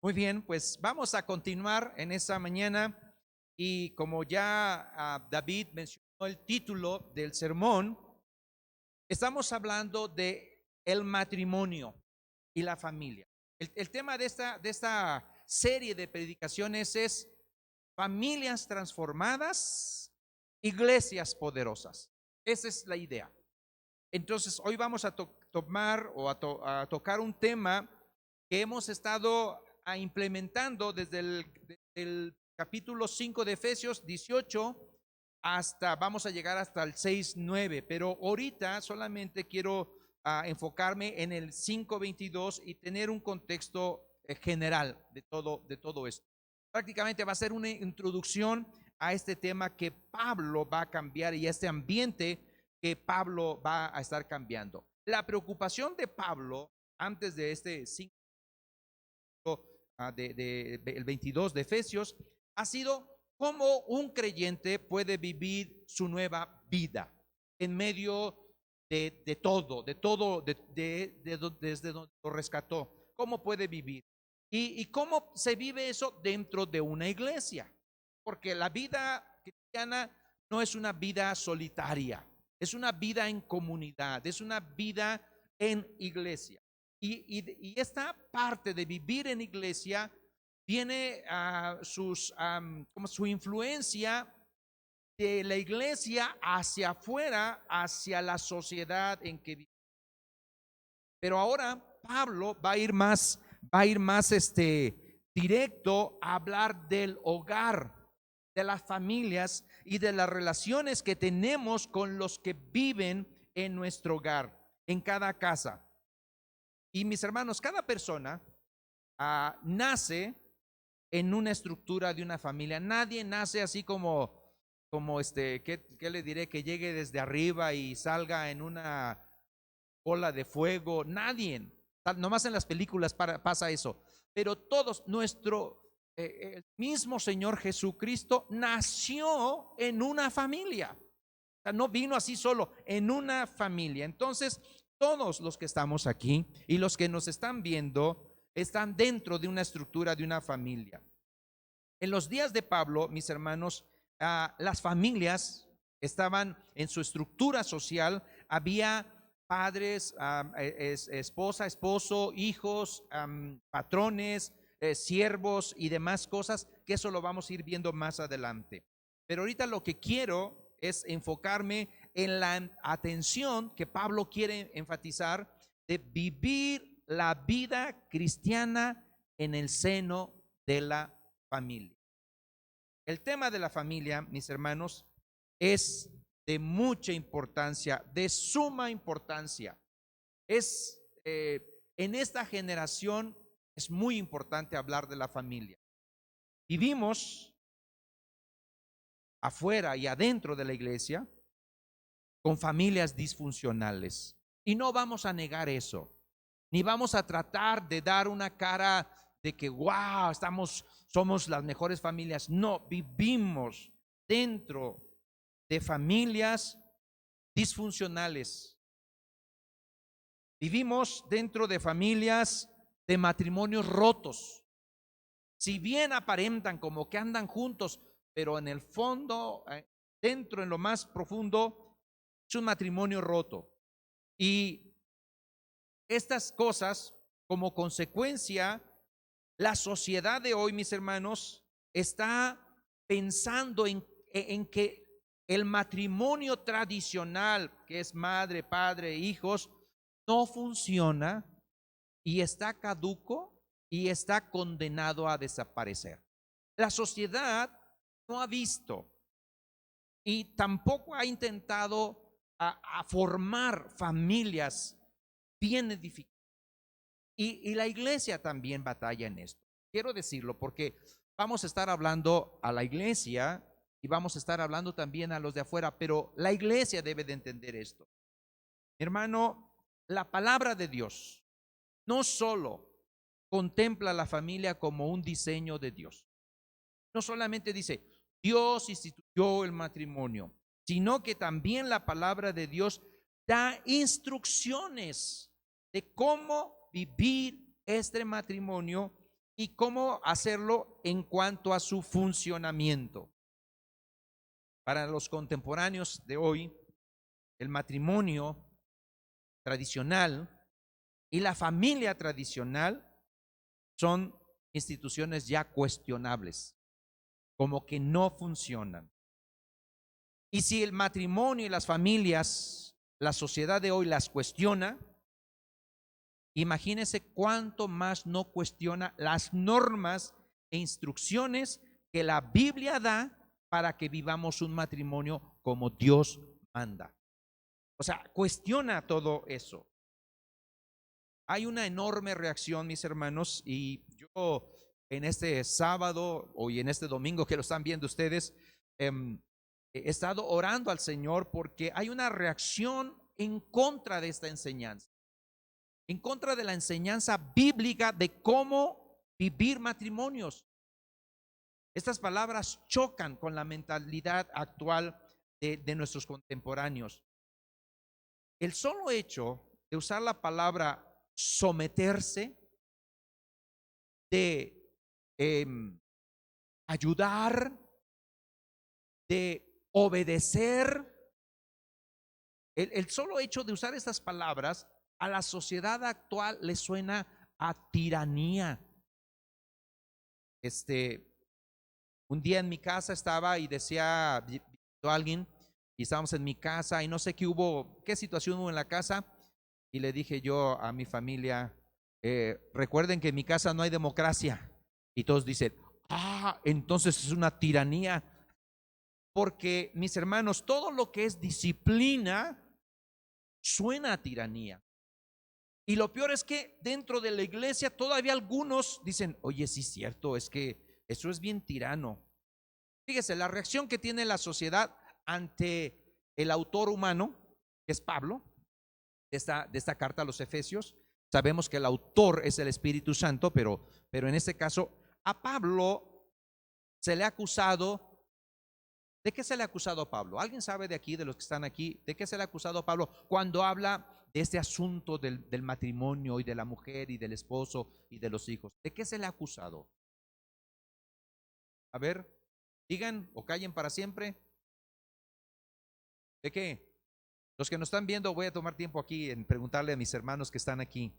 Muy bien, pues vamos a continuar en esta mañana y como ya David mencionó el título del sermón, estamos hablando de el matrimonio y la familia. El tema de esta serie de predicaciones es familias transformadas, iglesias poderosas. Esa es la idea. Entonces, hoy vamos a tomar o a tocar un tema que hemos estado implementando desde el capítulo 5 de Efesios 18 hasta, vamos a llegar hasta el 6:9, pero ahorita solamente quiero enfocarme en el 5:22 y tener un contexto general de todo esto. Prácticamente va a ser una introducción a este tema que Pablo va a cambiar y este ambiente que Pablo va a estar cambiando. La preocupación de Pablo antes de este 5 el 22 de Efesios ha sido cómo un creyente puede vivir su nueva vida en medio desde donde lo rescató. ¿Cómo puede vivir? ¿Y cómo se vive eso dentro de una iglesia? Porque la vida cristiana no es una vida solitaria, es una vida en comunidad, es una vida en iglesia. Y esta parte de vivir en iglesia tiene como su influencia de la iglesia hacia afuera, hacia la sociedad en que vive. Pero ahora Pablo va a ir más directo a hablar del hogar, de las familias y de las relaciones que tenemos con los que viven en nuestro hogar, en cada casa. Y mis hermanos, cada persona nace en una estructura de una familia. Nadie nace así como ¿qué le diré? Que llegue desde arriba y salga en una bola de fuego. Nadie. Nomás en las películas pasa eso. Pero todos, el mismo Señor Jesucristo nació en una familia. O sea, no vino así solo, en una familia. Entonces, todos los que estamos aquí y los que nos están viendo están dentro de una estructura de una familia. En los días de Pablo, mis hermanos, las familias estaban en su estructura social. Había padres, esposa, esposo, hijos, patrones, siervos y demás cosas, que eso lo vamos a ir viendo más adelante. Pero ahorita lo que quiero es enfocarme en la atención que Pablo quiere enfatizar de vivir la vida cristiana en el seno de la familia. El tema de la familia, mis hermanos, es de mucha importancia, de suma importancia. En esta generación es muy importante hablar de la familia. Vivimos afuera y adentro de la iglesia con familias disfuncionales. Y no vamos a negar eso, ni vamos a tratar de dar una cara de que, wow, somos las mejores familias. No, vivimos dentro de familias disfuncionales. Vivimos dentro de familias de matrimonios rotos. Si bien aparentan como que andan juntos, pero en el fondo, dentro, en lo más profundo, es un matrimonio roto. Y estas cosas, como consecuencia, la sociedad de hoy, mis hermanos, está pensando en que el matrimonio tradicional, que es madre, padre, hijos, no funciona y está caduco y está condenado a desaparecer. La sociedad no ha visto y tampoco ha intentado a formar familias bien edificadas. Y la iglesia también batalla en esto. Quiero decirlo porque vamos a estar hablando a la iglesia y vamos a estar hablando también a los de afuera, pero la iglesia debe de entender esto. Hermano, la palabra de Dios no solo contempla la familia como un diseño de Dios. No solamente dice, Dios instituyó el matrimonio, sino que también la palabra de Dios da instrucciones de cómo vivir este matrimonio y cómo hacerlo en cuanto a su funcionamiento. Para los contemporáneos de hoy, el matrimonio tradicional y la familia tradicional son instituciones ya cuestionables, como que no funcionan. Y si el matrimonio y las familias, la sociedad de hoy las cuestiona, imagínense cuánto más no cuestiona las normas e instrucciones que la Biblia da para que vivamos un matrimonio como Dios manda. O sea, cuestiona todo eso. Hay una enorme reacción, mis hermanos, y yo en este sábado o en este domingo que lo están viendo ustedes, he estado orando al Señor porque hay una reacción en contra de esta enseñanza, en contra de la enseñanza bíblica de cómo vivir matrimonios. Estas palabras chocan con la mentalidad actual de nuestros contemporáneos. El solo hecho de usar la palabra someterse, de ayudar, de obedecer, el solo hecho de usar estas palabras a la sociedad actual le suena a tiranía. Un día en mi casa estaba y decía alguien, y estábamos en mi casa y no sé qué situación hubo en la casa, y le dije yo a mi familia, recuerden que en mi casa no hay democracia. Y todos dicen, entonces es una tiranía. Porque, mis hermanos, todo lo que es disciplina suena a tiranía. Y lo peor es que dentro de la iglesia todavía algunos dicen, oye, sí es cierto, es que eso es bien tirano. Fíjese, la reacción que tiene la sociedad ante el autor humano, que es Pablo, de esta carta a los Efesios. Sabemos que el autor es el Espíritu Santo, pero en este caso a Pablo se le ha acusado. ¿De qué se le ha acusado a Pablo? ¿Alguien sabe de aquí, de los que están aquí, de qué se le ha acusado a Pablo cuando habla de este asunto del matrimonio y de la mujer y del esposo y de los hijos? ¿De qué se le ha acusado? A ver, digan o callen para siempre. ¿De qué? Los que nos están viendo, voy a tomar tiempo aquí en preguntarle a mis hermanos que están aquí.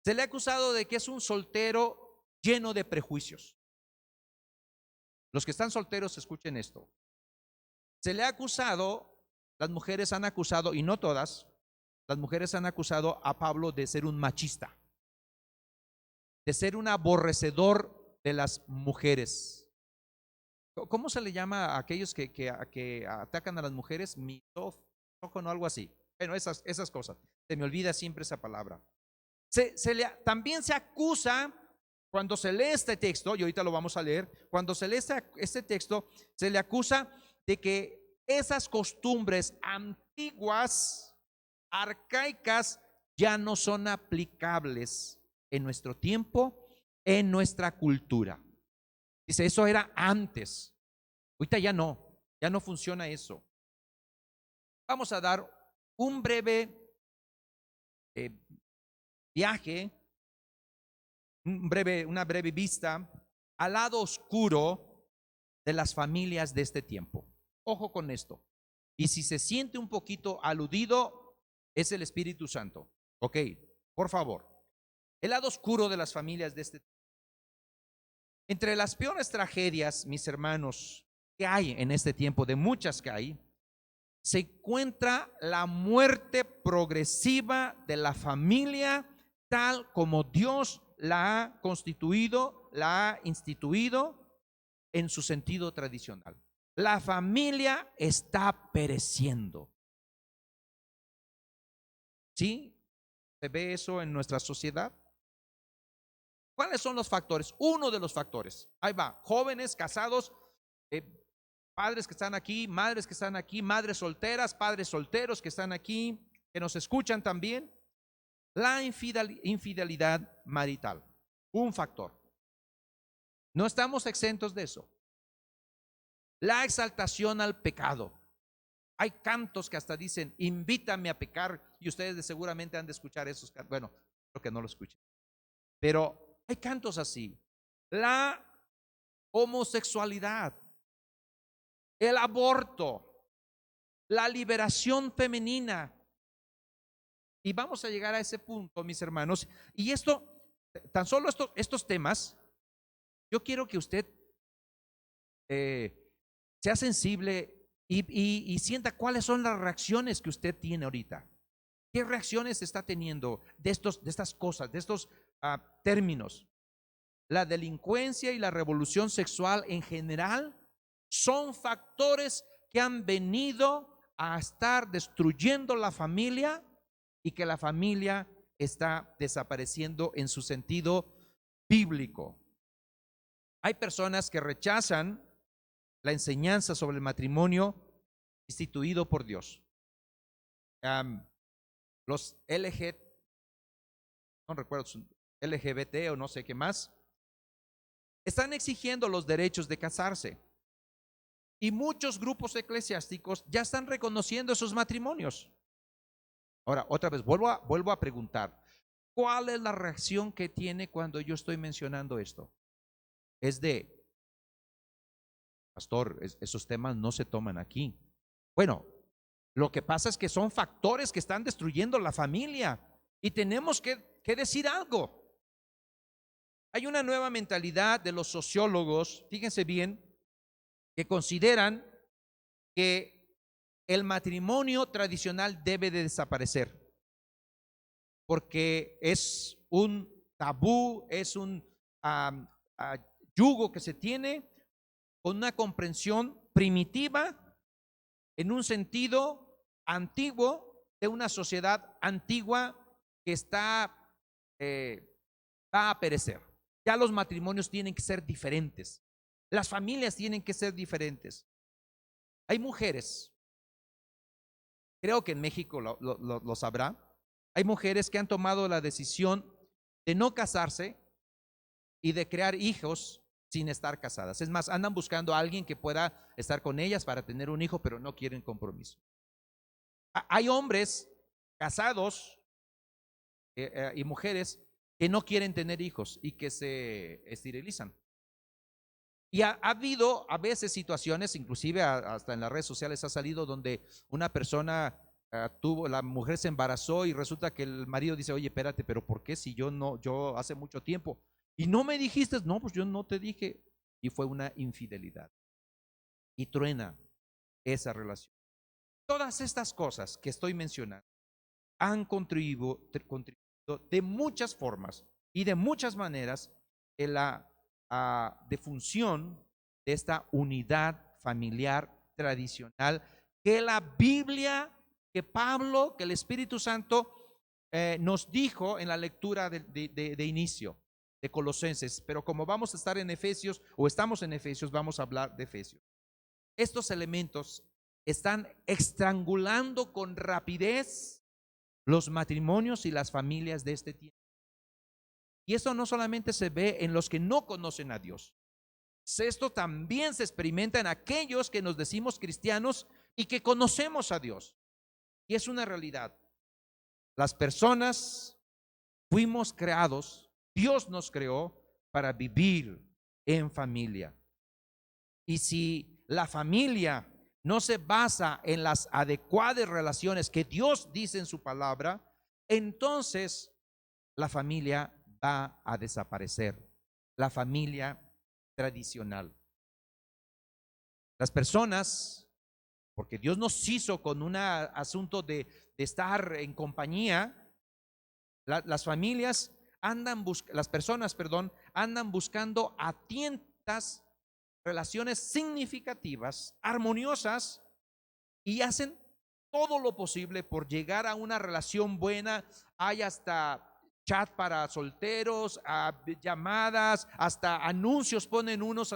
Se le ha acusado de que es un soltero lleno de prejuicios. Los que están solteros, escuchen esto. Se le ha acusado, las mujeres han acusado, y no todas, las mujeres han acusado a Pablo de ser un machista, de ser un aborrecedor de las mujeres. ¿Cómo se le llama a aquellos que atacan a las mujeres? Misófono, algo así. Bueno, esas cosas. Se me olvida siempre esa palabra. También se acusa, cuando se lee este texto, y ahorita lo vamos a leer, cuando se lee este texto, se le acusa de que esas costumbres antiguas, arcaicas, ya no son aplicables en nuestro tiempo, en nuestra cultura. Dice, eso era antes, ahorita ya no funciona eso. Vamos a dar un breve viaje, una breve vista al lado oscuro de las familias de este tiempo. Ojo con esto. Y si se siente un poquito aludido, es el Espíritu Santo. Ok, por favor. El lado oscuro de las familias de este tiempo. Entre las peores tragedias, mis hermanos, que hay en este tiempo, de muchas que hay, se encuentra la muerte progresiva de la familia tal como Dios la ha constituido, la ha instituido en su sentido tradicional. La familia está pereciendo. ¿Sí? ¿Se ve eso en nuestra sociedad? ¿Cuáles son los factores? Uno de los factores. Ahí va, jóvenes, casados, padres que están aquí, madres que están aquí, madres solteras, padres solteros que están aquí, que nos escuchan también. La infidelidad marital, un factor. No estamos exentos de eso. La exaltación al pecado. Hay cantos que hasta dicen, invítame a pecar, y ustedes seguramente han de escuchar esos cantos. Bueno, creo que no lo escuchen. Pero Hay cantos así. La homosexualidad, el aborto, la liberación femenina. Y vamos a llegar a ese punto, mis hermanos. Y esto, tan solo estos temas, yo quiero que usted sea sensible y sienta cuáles son las reacciones que usted tiene ahorita. ¿Qué reacciones está teniendo de estas cosas, de estos términos? La delincuencia y la revolución sexual en general son factores que han venido a estar destruyendo la familia y que la familia está desapareciendo en su sentido bíblico. Hay personas que rechazan la enseñanza sobre el matrimonio instituido por Dios. Los no recuerdo, LGBT o no sé qué más, están exigiendo los derechos de casarse. Y muchos grupos eclesiásticos ya están reconociendo esos matrimonios. Ahora, otra vez, vuelvo a preguntar, ¿cuál es la reacción que tiene cuando yo estoy mencionando esto? Es de, pastor, esos temas no se toman aquí. Bueno, lo que pasa es que son factores que están destruyendo la familia y tenemos que decir algo. Hay una nueva mentalidad de los sociólogos, fíjense bien, que consideran que el matrimonio tradicional debe de desaparecer porque es un tabú, es un yugo que se tiene con una comprensión primitiva en un sentido antiguo de una sociedad antigua que va a perecer. Ya los matrimonios tienen que ser diferentes, las familias tienen que ser diferentes. Hay mujeres, creo que en México lo sabrá, hay mujeres que han tomado la decisión de no casarse y de crear hijos sin estar casadas. Es más, andan buscando a alguien que pueda estar con ellas para tener un hijo, pero no quieren compromiso. Hay hombres casados y mujeres que no quieren tener hijos y que se esterilizan. Y ha habido a veces situaciones, inclusive hasta en las redes sociales ha salido, donde una persona la mujer se embarazó y resulta que el marido dice, oye, espérate, pero ¿por qué si yo hace mucho tiempo y no me dijiste? No, pues yo no te dije. Y fue una infidelidad y truena esa relación. Todas estas cosas que estoy mencionando han contribuido de muchas formas y de muchas maneras en la defunción de esta unidad familiar tradicional que la Biblia, que Pablo, que el Espíritu Santo nos dijo en la lectura de inicio de Colosenses. Pero como vamos a estar en Efesios o estamos en Efesios, vamos a hablar de Efesios. Estos elementos están estrangulando con rapidez los matrimonios y las familias de este tiempo. Y esto no solamente se ve en los que no conocen a Dios. Esto también se experimenta en aquellos que nos decimos cristianos y que conocemos a Dios. Y es una realidad. Las personas fuimos creados, Dios nos creó para vivir en familia. Y si la familia no se basa en las adecuadas relaciones que Dios dice en su palabra, entonces la familia va a desaparecer, la familia tradicional. Las personas, porque Dios nos hizo con un asunto de estar en compañía, las familias las personas, andan buscando a tientas relaciones significativas, armoniosas, y hacen todo lo posible por llegar a una relación buena. Hay hasta chat para solteros, llamadas, hasta anuncios ponen unos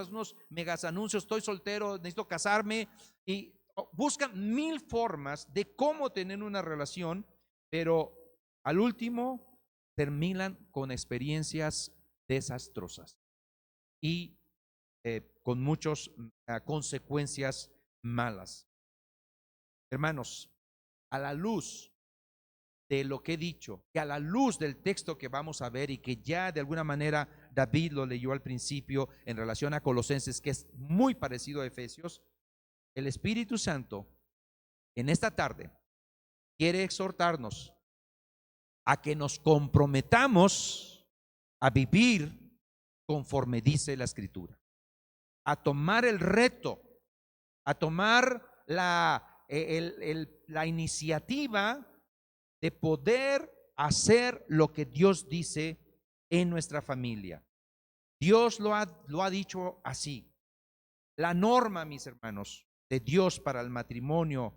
megas anuncios, estoy soltero, necesito casarme, y buscan mil formas de cómo tener una relación, pero al último terminan con experiencias desastrosas y con muchas consecuencias malas. Hermanos, a la luz de lo que he dicho, y a la luz del texto que vamos a ver y que ya de alguna manera David lo leyó al principio en relación a Colosenses, que es muy parecido a Efesios. El Espíritu Santo en esta tarde quiere exhortarnos a que nos comprometamos a vivir conforme dice la Escritura, a tomar el reto, a tomar la iniciativa de poder hacer lo que Dios dice en nuestra familia. Dios lo ha dicho así. La norma, mis hermanos, de Dios para el matrimonio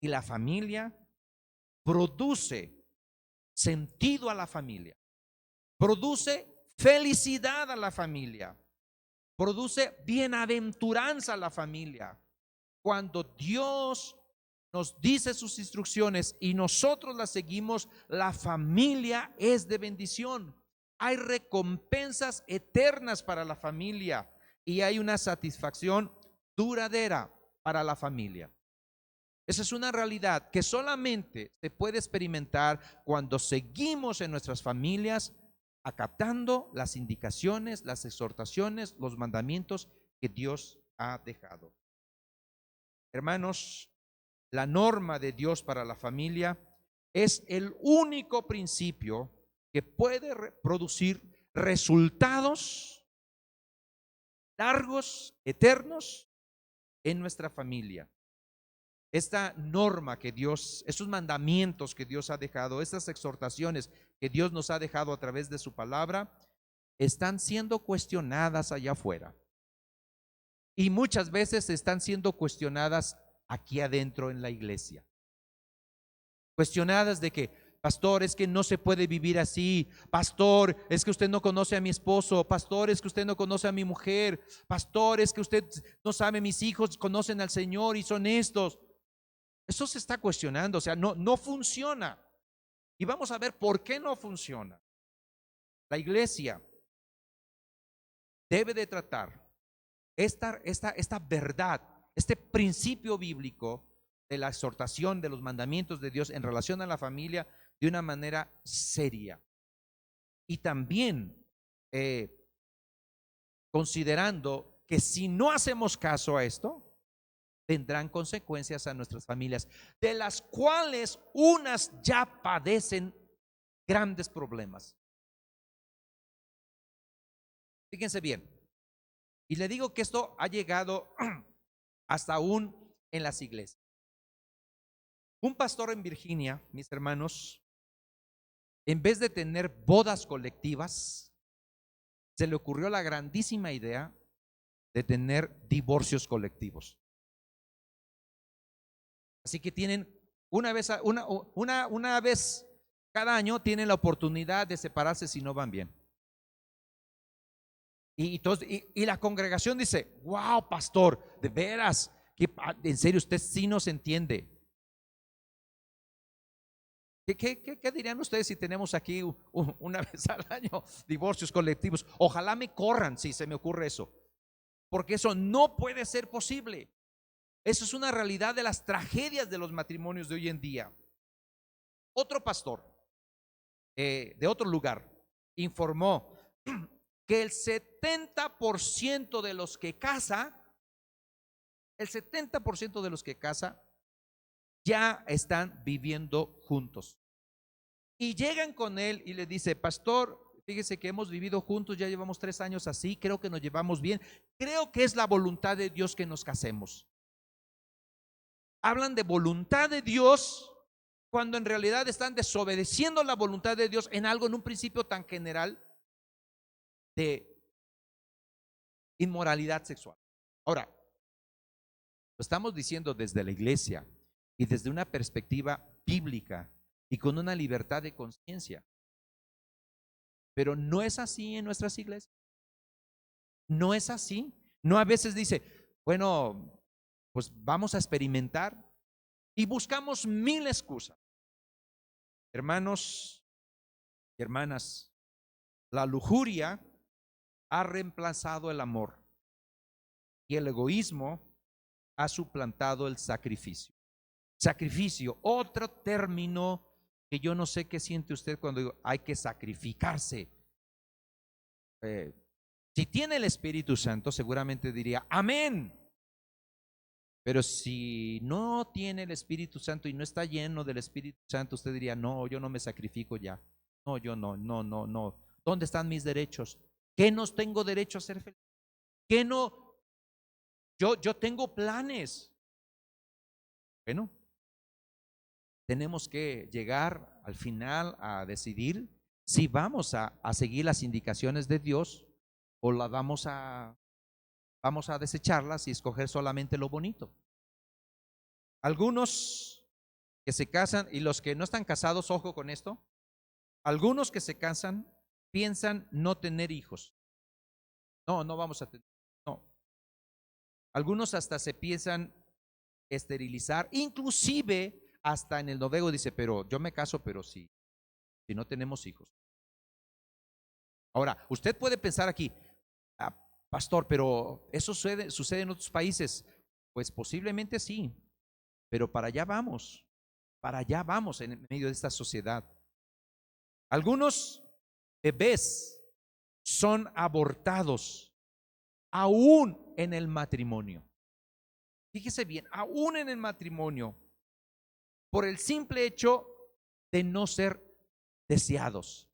y la familia produce sentido a la familia, produce felicidad a la familia, produce bienaventuranza a la familia. Cuando Dios nos dice sus instrucciones y nosotros las seguimos, la familia es de bendición. Hay recompensas eternas para la familia y hay una satisfacción duradera para la familia. Esa es una realidad que solamente se puede experimentar cuando seguimos en nuestras familias acatando las indicaciones, las exhortaciones, los mandamientos que Dios ha dejado. Hermanos, la norma de Dios para la familia es el único principio que puede producir resultados largos, eternos en nuestra familia. Esta norma que Dios, estos mandamientos que Dios ha dejado, estas exhortaciones que Dios nos ha dejado a través de su palabra, están siendo cuestionadas allá afuera. Y muchas veces están siendo cuestionadas aquí adentro en la iglesia. Cuestionadas de que, pastor, es que no se puede vivir así. Pastor, es que usted no conoce a mi esposo. Pastor, es que usted no conoce a mi mujer. Pastor, es que usted no sabe, mis hijos conocen al Señor y son estos. Eso se está cuestionando, o sea, no funciona. Y vamos a ver por qué no funciona. La iglesia debe de tratar esta verdad, este principio bíblico de la exhortación de los mandamientos de Dios en relación a la familia de una manera seria. Y también considerando que si no hacemos caso a esto, tendrán consecuencias a nuestras familias, de las cuales unas ya padecen grandes problemas. Fíjense bien, y le digo que esto ha llegado hasta aún en las iglesias. Un pastor en Virginia, mis hermanos, en vez de tener bodas colectivas, se le ocurrió la grandísima idea de tener divorcios colectivos. Así que tienen una vez cada año tienen la oportunidad de separarse si no van bien. Y la congregación dice: wow, pastor, de veras, que en serio usted sí nos entiende. ¿Qué dirían ustedes si tenemos aquí una vez al año divorcios colectivos? Ojalá me corran si se me ocurre eso, porque eso no puede ser posible. Eso es una realidad de las tragedias de los matrimonios de hoy en día. Otro pastor de otro lugar informó que el 70% de los que casa, ya están viviendo juntos. Y llegan con él y le dice: pastor, fíjese que hemos vivido juntos, ya llevamos 3 años así, creo que nos llevamos bien, creo que es la voluntad de Dios que nos casemos. Hablan de voluntad de Dios cuando en realidad están desobedeciendo la voluntad de Dios en algo, en un principio tan general de inmoralidad sexual. Ahora, lo estamos diciendo desde la iglesia y desde una perspectiva bíblica y con una libertad de conciencia. Pero no es así en nuestras iglesias. No es así. No, a veces dice: bueno, pues vamos a experimentar y buscamos 1000 excusas. Hermanos y hermanas, la lujuria ha reemplazado el amor y el egoísmo ha suplantado el sacrificio. Sacrificio, otro término que yo no sé qué siente usted cuando digo hay que sacrificarse. eh, si tiene el Espíritu Santo, seguramente diría, amén. Pero si no tiene el Espíritu Santo y no está lleno del Espíritu Santo, usted diría, no, yo no me sacrifico ya. No, yo no, no, no, no. ¿Dónde están mis derechos? ¿Qué no tengo derecho a ser feliz? ¿Qué no? Yo tengo planes. Bueno, tenemos que llegar al final a decidir si vamos a seguir las indicaciones de Dios o las vamos a desecharlas y escoger solamente lo bonito. Algunos que se casan y los que no están casados, ojo con esto, algunos que se casan piensan no tener hijos. No, no vamos a tener. No. Algunos hasta se piensan esterilizar, inclusive hasta en el noruego dice, pero yo me caso, pero si no tenemos hijos. Ahora, usted puede pensar aquí, ah, pastor, pero eso sucede en otros países. Pues posiblemente sí, pero para allá vamos en medio de esta sociedad. Algunos bebés son abortados aún en el matrimonio. Fíjese bien, aún en el matrimonio, por el simple hecho de no ser deseados.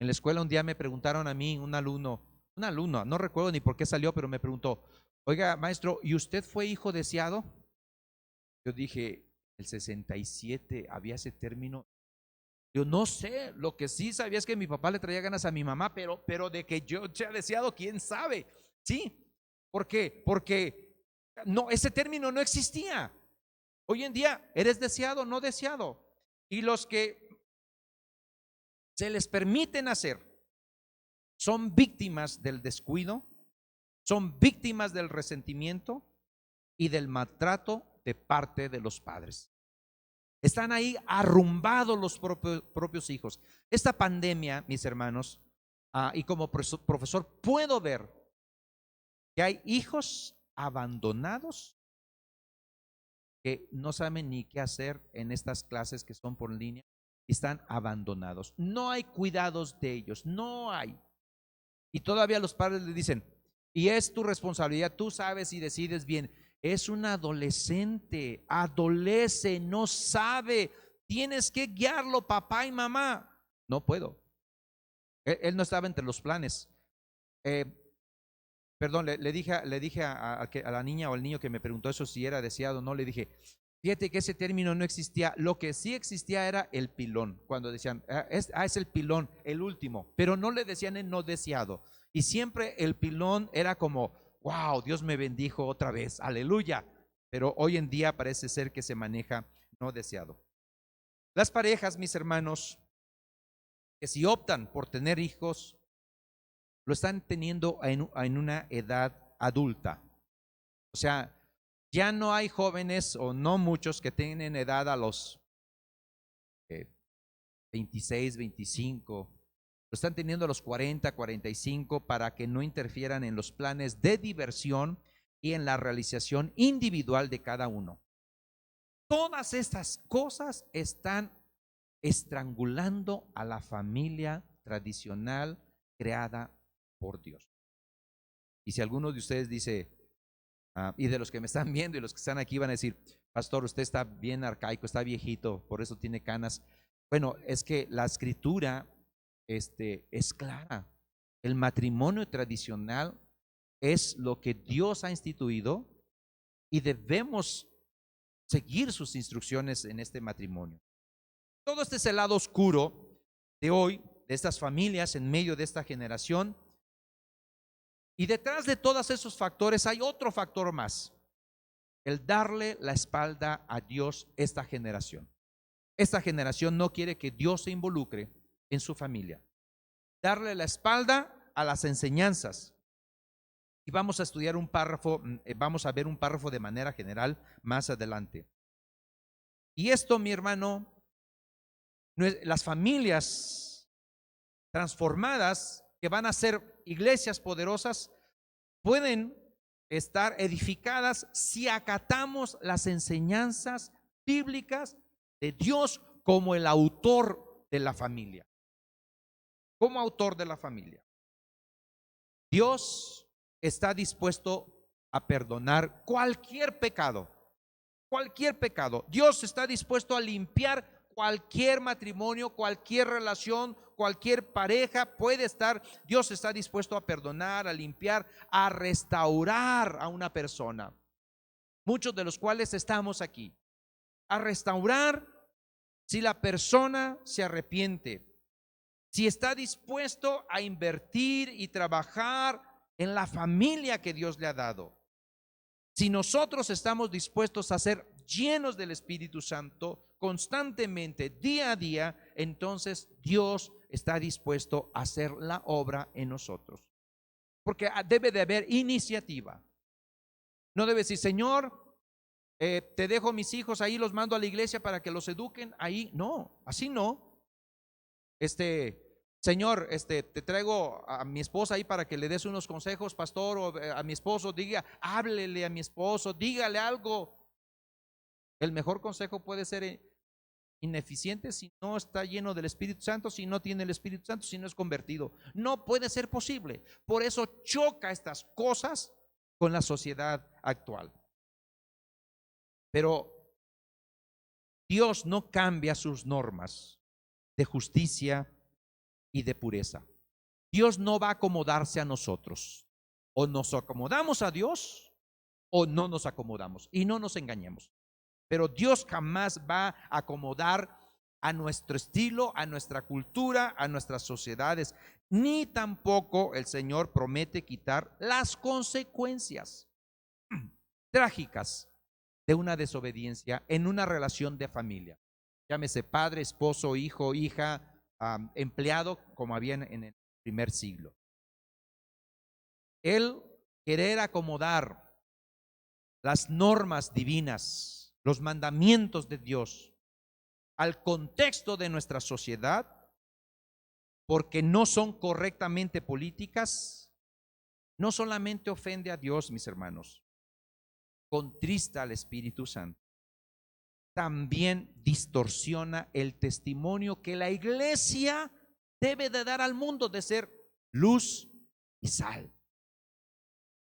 En la escuela un día me preguntaron a mí, una alumna, no recuerdo ni por qué salió, pero me preguntó, oiga, maestro, ¿y usted fue hijo deseado? Yo dije, el 67 había ese término. Yo no sé, lo que sí sabía es que mi papá le traía ganas a mi mamá, pero de que yo sea deseado, quién sabe. Sí, ¿por qué? Porque no, ese término no existía. Hoy en día, ¿eres deseado o no deseado? Y los que se les permite nacer son víctimas del descuido, son víctimas del resentimiento y del maltrato de parte de los padres. Están ahí arrumbados los propios hijos. Esta pandemia, mis hermanos, y como profesor puedo ver que hay hijos abandonados que no saben ni qué hacer en estas clases que son por línea, están abandonados. No hay cuidados de ellos, no hay. Y todavía los padres le dicen, y es tu responsabilidad, tú sabes y decides bien. Es un adolescente, adolece, no sabe, tienes que guiarlo, papá y mamá. No puedo. Él no estaba entre los planes. Eh, Perdón, le dije a la niña o al niño que me preguntó eso si era deseado o no, le dije, fíjate que ese término no existía, lo que sí existía era el pilón, cuando decían, es el pilón, el último, pero no le decían el no deseado, y siempre el pilón era como, wow, Dios me bendijo otra vez, aleluya, pero hoy en día parece ser que se maneja no deseado. Las parejas, mis hermanos, que si optan por tener hijos, lo están teniendo en una edad adulta. O sea, ya no hay jóvenes o no muchos que tienen edad a los 26, 25. Lo están teniendo a los 40, 45 para que no interfieran en los planes de diversión y en la realización individual de cada uno. Todas estas cosas están estrangulando a la familia tradicional creada por Dios. Y si alguno de ustedes dice, y de los que me están viendo y los que están aquí van a decir, pastor, usted está bien arcaico, está viejito, por eso tiene canas. Bueno, es que la escritura es clara. El matrimonio tradicional es lo que Dios ha instituido y debemos seguir sus instrucciones en este matrimonio. Todo este es el lado oscuro de hoy, de estas familias en medio de esta generación. Y detrás de todos esos factores hay otro factor más, el darle la espalda a Dios esta generación. Esta generación no quiere que Dios se involucre en su familia. Darle la espalda a las enseñanzas. Y vamos a estudiar un párrafo, vamos a ver un párrafo de manera general más adelante. Y esto, mi hermano, las familias transformadas que van a ser iglesias poderosas pueden estar edificadas si acatamos las enseñanzas bíblicas de Dios como el autor de la familia. Como autor de la familia. Dios está dispuesto a perdonar cualquier pecado, cualquier pecado. Dios está dispuesto a limpiar cualquier matrimonio, cualquier relación, cualquier pareja puede estar. Dios está dispuesto a perdonar, a limpiar, a restaurar a una persona. Muchos de los cuales estamos aquí. A restaurar si la persona se arrepiente, si está dispuesto a invertir y trabajar en la familia que Dios le ha dado. Si nosotros estamos dispuestos a ser llenos del Espíritu Santo constantemente, día a día, entonces Dios está dispuesto a hacer la obra en nosotros. Porque debe de haber iniciativa. No debe decir, Señor, te dejo mis hijos ahí, los mando a la iglesia para que los eduquen ahí. No, así no. Señor, te traigo a mi esposa ahí para que le des unos consejos, pastor, o a mi esposo, háblele a mi esposo, dígale algo. El mejor consejo puede ser ineficiente si no está lleno del Espíritu Santo, si no tiene el Espíritu Santo, si no es convertido. No puede ser posible. Por eso choca estas cosas con la sociedad actual. Pero Dios no cambia sus normas de justicia y de pureza. Dios no va a acomodarse a nosotros. O nos acomodamos a Dios o no nos acomodamos. Y no nos engañemos. Pero Dios jamás va a acomodar a nuestro estilo, a nuestra cultura, a nuestras sociedades. Ni tampoco el Señor promete quitar las consecuencias trágicas de una desobediencia en una relación de familia. Llámese padre, esposo, hijo, hija, empleado, como había en el primer siglo. El querer acomodar las normas divinas, los mandamientos de Dios al contexto de nuestra sociedad, porque no son correctamente políticas, no solamente ofende a Dios, mis hermanos, contrista al Espíritu Santo, también distorsiona el testimonio que la iglesia debe de dar al mundo de ser luz y sal.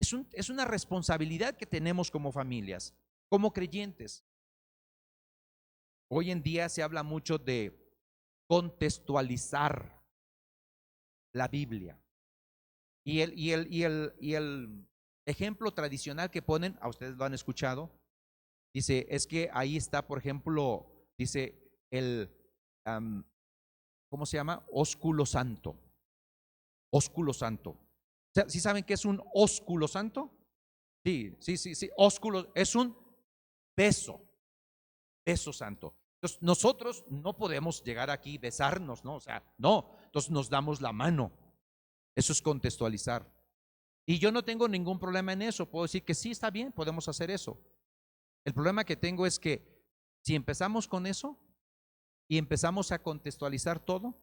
Es una responsabilidad que tenemos como familias, como creyentes. Hoy en día se habla mucho de contextualizar la Biblia. Y el ejemplo tradicional que ponen, a ustedes lo han escuchado, dice, es que ahí está, por ejemplo, dice ¿cómo se llama? Ósculo santo. Ósculo santo. ¿Sí saben qué es un ósculo santo? Sí. Ósculo es un beso santo. Entonces, nosotros no podemos llegar aquí y besarnos, ¿no? O sea, no. Entonces nos damos la mano. Eso es contextualizar. Y yo no tengo ningún problema en eso. Puedo decir que sí, está bien, podemos hacer eso. El problema que tengo es que si empezamos con eso y empezamos a contextualizar todo,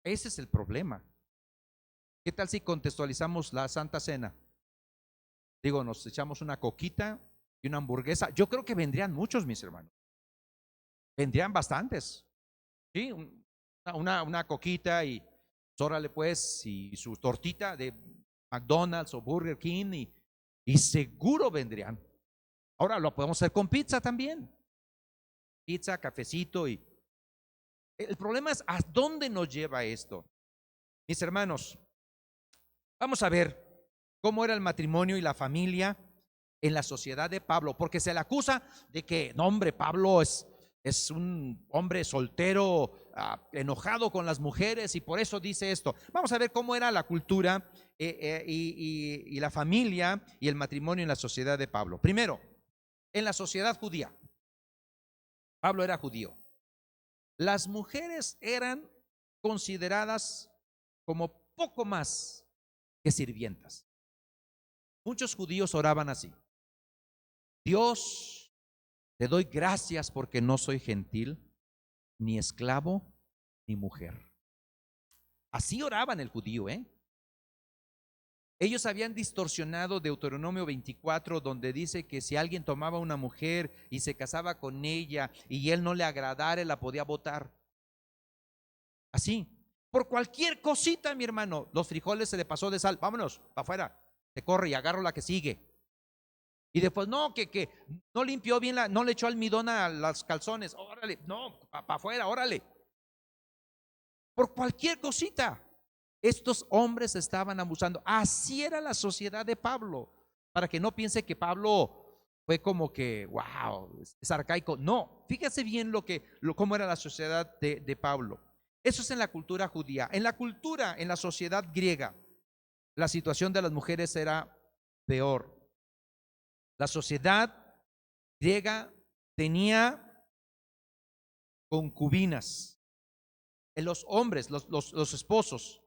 ese es el problema. ¿Qué tal si contextualizamos la Santa Cena? Digo, nos echamos una coquita y una hamburguesa. Yo creo que vendrían muchos, mis hermanos. Vendrían bastantes. ¿Sí? Una coquita y órale pues, y su tortita de McDonald's o Burger King y seguro vendrían. Ahora lo podemos hacer con pizza también. Pizza, cafecito y... El problema es ¿a dónde nos lleva esto? Mis hermanos, vamos a ver cómo era el matrimonio y la familia en la sociedad de Pablo, porque se le acusa de que, no hombre, Pablo es un hombre soltero, enojado con las mujeres y por eso dice esto. Vamos a ver cómo era la cultura y la familia y el matrimonio en la sociedad de Pablo. Primero, en la sociedad judía. Pablo era judío. Las mujeres eran consideradas como poco más que sirvientas. Muchos judíos oraban así: Dios, te doy gracias porque no soy gentil, ni esclavo, ni mujer. Así oraban el judío, Ellos habían distorsionado Deuteronomio 24, donde dice que si alguien tomaba una mujer y se casaba con ella y él no le agradara, la podía botar. Así. Por cualquier cosita, mi hermano, los frijoles se le pasó de sal, vámonos, para afuera, se corre y agarro la que sigue. Y después, no, que no limpió bien, no le echó almidón a los calzones, órale, no, para afuera, órale. Por cualquier cosita, estos hombres estaban abusando. Así era la sociedad de Pablo, para que no piense que Pablo fue como que, wow, es arcaico. No, fíjese bien cómo era la sociedad de Pablo. Eso es en la cultura judía. En la cultura, en la sociedad griega, la situación de las mujeres era peor. La sociedad griega tenía concubinas, en los hombres, los esposos,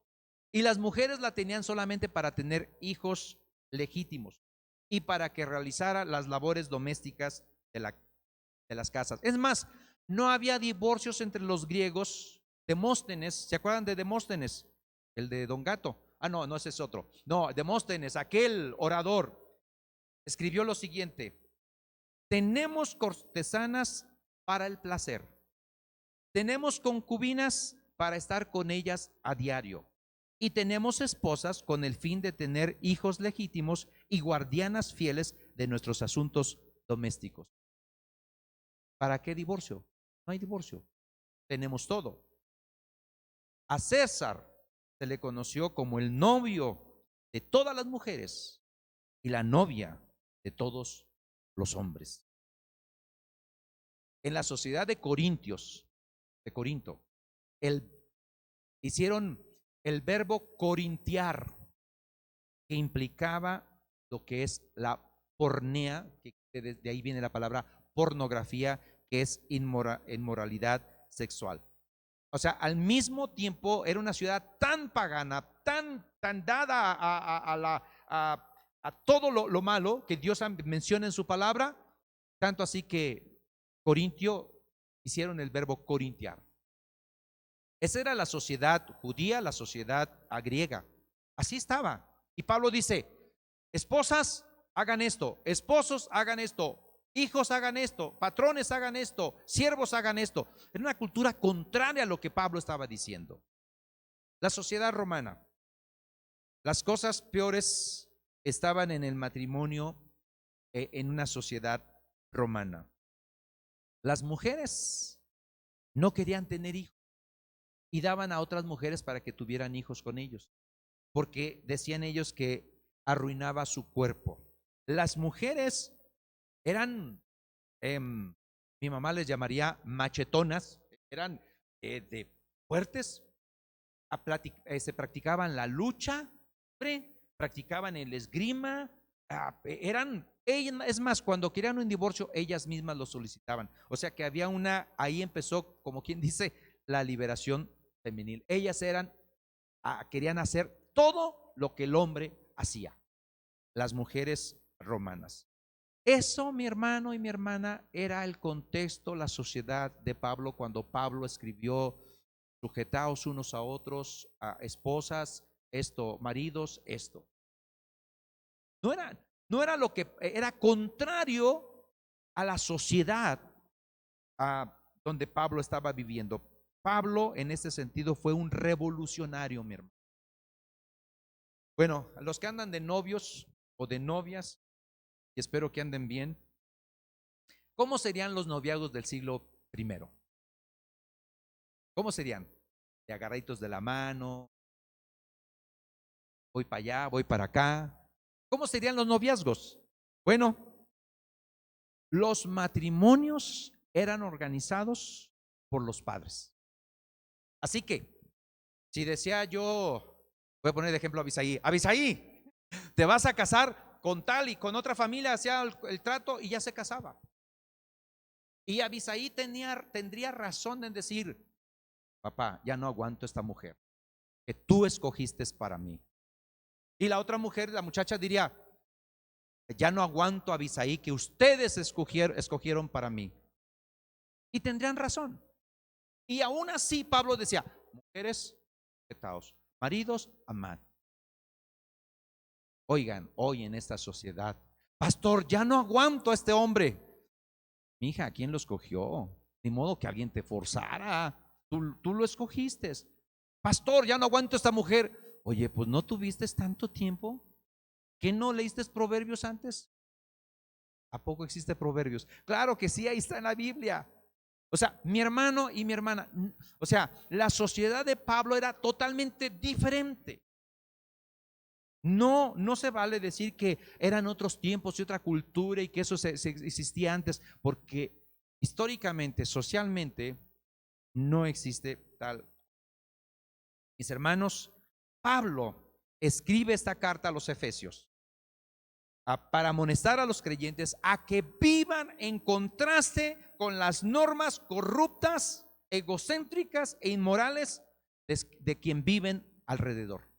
y las mujeres la tenían solamente para tener hijos legítimos y para que realizara las labores domésticas de las casas. Es más, no había divorcios entre los griegos. Demóstenes, ¿se acuerdan de Demóstenes? El de Don Gato. Ah, no, ese es otro. No, Demóstenes, aquel orador, escribió lo siguiente: tenemos cortesanas para el placer, tenemos concubinas para estar con ellas a diario, y tenemos esposas con el fin de tener hijos legítimos y guardianas fieles de nuestros asuntos domésticos. ¿Para qué divorcio? No hay divorcio. Tenemos todo. A César se le conoció como el novio de todas las mujeres y la novia de todos los hombres. En la sociedad de Corinto, hicieron el verbo corintiar, que implicaba lo que es la pornea, que de ahí viene la palabra pornografía, que es inmoralidad sexual. O sea, al mismo tiempo era una ciudad tan pagana, tan dada a todo lo malo que Dios menciona en su palabra, tanto así que Corintio hicieron el verbo corintiar. Esa era la sociedad judía, la sociedad griega. Así estaba. Y Pablo dice: esposas, hagan esto; esposos, hagan esto; hijos, hagan esto; patrones, hagan esto; siervos, hagan esto. Era una cultura contraria a lo que Pablo estaba diciendo. La sociedad romana, las cosas peores estaban en el matrimonio en una sociedad romana. Las mujeres no querían tener hijos y daban a otras mujeres para que tuvieran hijos con ellos, porque decían ellos que arruinaba su cuerpo. Las mujeres eran, mi mamá les llamaría machetonas, eran de fuertes, se practicaban la lucha, practicaban el esgrima, es más, cuando querían un divorcio, ellas mismas lo solicitaban. O sea que había ahí empezó, como quien dice, la liberación femenil. Ellas querían hacer todo lo que el hombre hacía, las mujeres romanas. Eso, mi hermano y mi hermana, era el contexto, la sociedad de Pablo cuando Pablo escribió: sujetaos unos a otros, a esposas, esto, maridos, esto. No era lo que era contrario a la sociedad donde Pablo estaba viviendo. Pablo, en ese sentido, fue un revolucionario, mi hermano. Bueno, a los que andan de novios o de novias, y espero que anden bien, ¿cómo serían los noviazgos del siglo I? ¿Cómo serían? De agarraditos de la mano, voy para allá, voy para acá. ¿Cómo serían los noviazgos? Bueno, los matrimonios eran organizados por los padres. Así que, si decía yo, voy a poner de ejemplo a Abisaí: Abisaí, te vas a casar con tal, y con otra familia hacía el trato y ya se casaba. Y Abisaí tendría razón en decir: papá, ya no aguanto esta mujer que tú escogiste para mí. Y la otra mujer, la muchacha, diría: ya no aguanto a Abisaí que ustedes escogieron para mí. Y tendrían razón. Y aún así Pablo decía: mujeres, respetaos; maridos, amad. Oigan, hoy en esta sociedad: pastor, ya no aguanto a este hombre. Mi hija, ¿quién lo escogió? Ni modo que alguien te forzara. Tú lo escogiste. Pastor, ya no aguanto esta mujer. Oye, pues no tuviste tanto tiempo. ¿Que no leíste Proverbios antes? ¿A poco existe Proverbios? Claro que sí, ahí está en la Biblia. O sea, mi hermano y mi hermana, o sea, la sociedad de Pablo era totalmente diferente. No, no se vale decir que eran otros tiempos y otra cultura y que eso existía antes, porque históricamente, socialmente, no existe tal. Mis hermanos, Pablo escribe esta carta a los Efesios para amonestar a los creyentes a que vivan en contraste con las normas corruptas, egocéntricas e inmorales de quien viven alrededor.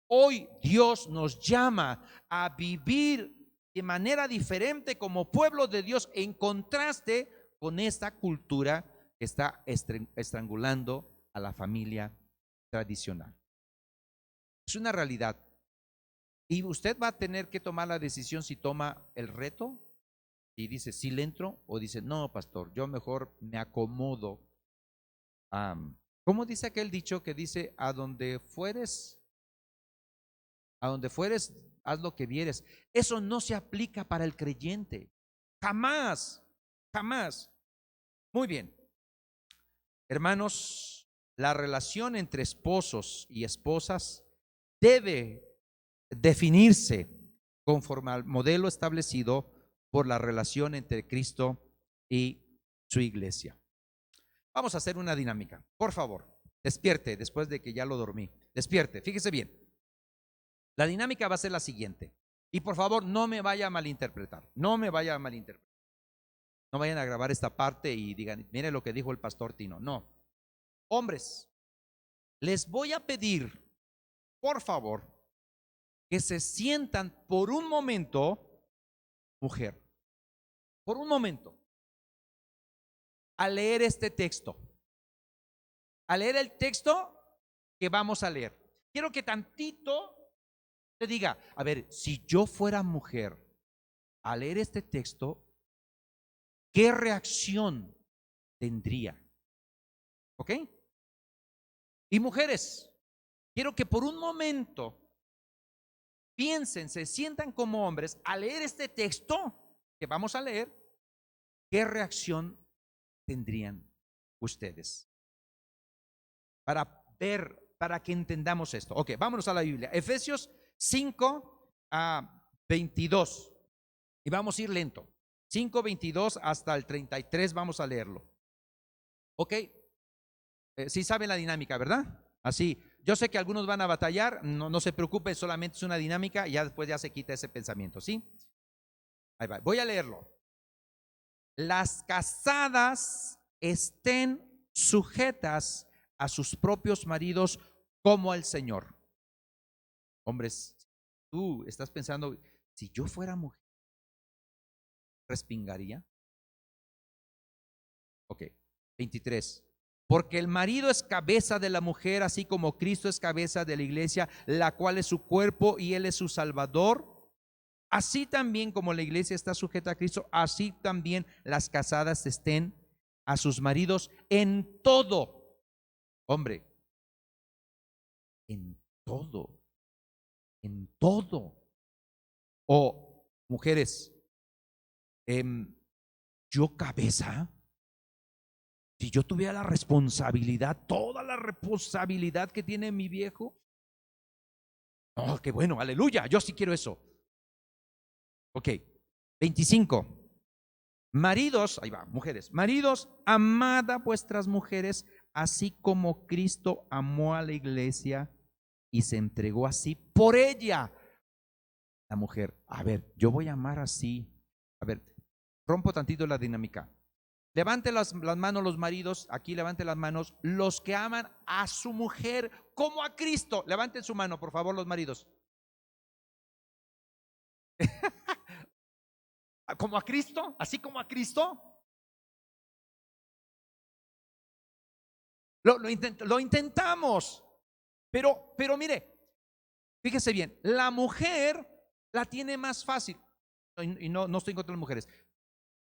Hoy Dios nos llama a vivir de manera diferente como pueblo de Dios en contraste con esta cultura que está estrangulando a la familia tradicional. Es una realidad. Y usted va a tener que tomar la decisión si toma el reto y dice, sí le entro, o dice, no, pastor, yo mejor me acomodo. ¿Cómo dice aquel dicho que dice, a donde fueres, haz lo que vieres? Eso no se aplica para el creyente. Jamás, jamás. Muy bien. Hermanos, la relación entre esposos y esposas debe definirse conforme al modelo establecido por la relación entre Cristo y su iglesia. Vamos a hacer una dinámica. Por favor, despierte después de que ya lo dormí. Despierte, fíjese bien. La dinámica va a ser la siguiente. Y por favor, no me vaya a malinterpretar. No me vaya a malinterpretar. No vayan a grabar esta parte y digan, mire lo que dijo el pastor Tino. No. Hombres, les voy a pedir, por favor, que se sientan por un momento, mujer, por un momento, a leer este texto, a leer el texto que vamos a leer. Quiero que tantito te diga, a ver, si yo fuera mujer, a leer este texto, ¿qué reacción tendría? ¿Ok? Y mujeres, quiero que por un momento piensen, se sientan como hombres a leer este texto que vamos a leer, ¿qué reacción tendrían ustedes? Para ver, para que entendamos esto. Ok, vámonos a la Biblia. Efesios 5:22. Y vamos a ir lento. 5:22 hasta el 33 vamos a leerlo. Ok, sí saben la dinámica, ¿verdad? Así, yo sé que algunos van a batallar, no se preocupen, solamente es una dinámica y ya después ya se quita ese pensamiento, ¿sí? Ahí va, voy a leerlo. Las casadas estén sujetas a sus propios maridos como al Señor. Hombres, tú estás pensando, si yo fuera mujer, ¿respingaría? Ok, 23. Porque el marido es cabeza de la mujer, así como Cristo es cabeza de la iglesia, la cual es su cuerpo y él es su salvador. Así también como la iglesia está sujeta a Cristo, así también las casadas estén a sus maridos en todo. Hombre, en todo, en todo. O mujeres, yo cabeza, si yo tuviera la responsabilidad, toda la responsabilidad que tiene mi viejo, oh, qué bueno, aleluya, yo sí quiero eso. Ok, 25. Maridos, ahí va, mujeres, maridos, amad a vuestras mujeres, así como Cristo amó a la iglesia y se entregó así por ella. La mujer, a ver, yo voy a amar así. A ver, rompo tantito la dinámica. Levante las manos los maridos, aquí levante las manos los que aman a su mujer como a Cristo. Levanten su mano, por favor, los maridos. ¿Como a Cristo? ¿Así como a Cristo? Lo intentamos, pero mire, fíjese bien, la mujer la tiene más fácil, y no estoy contra las mujeres,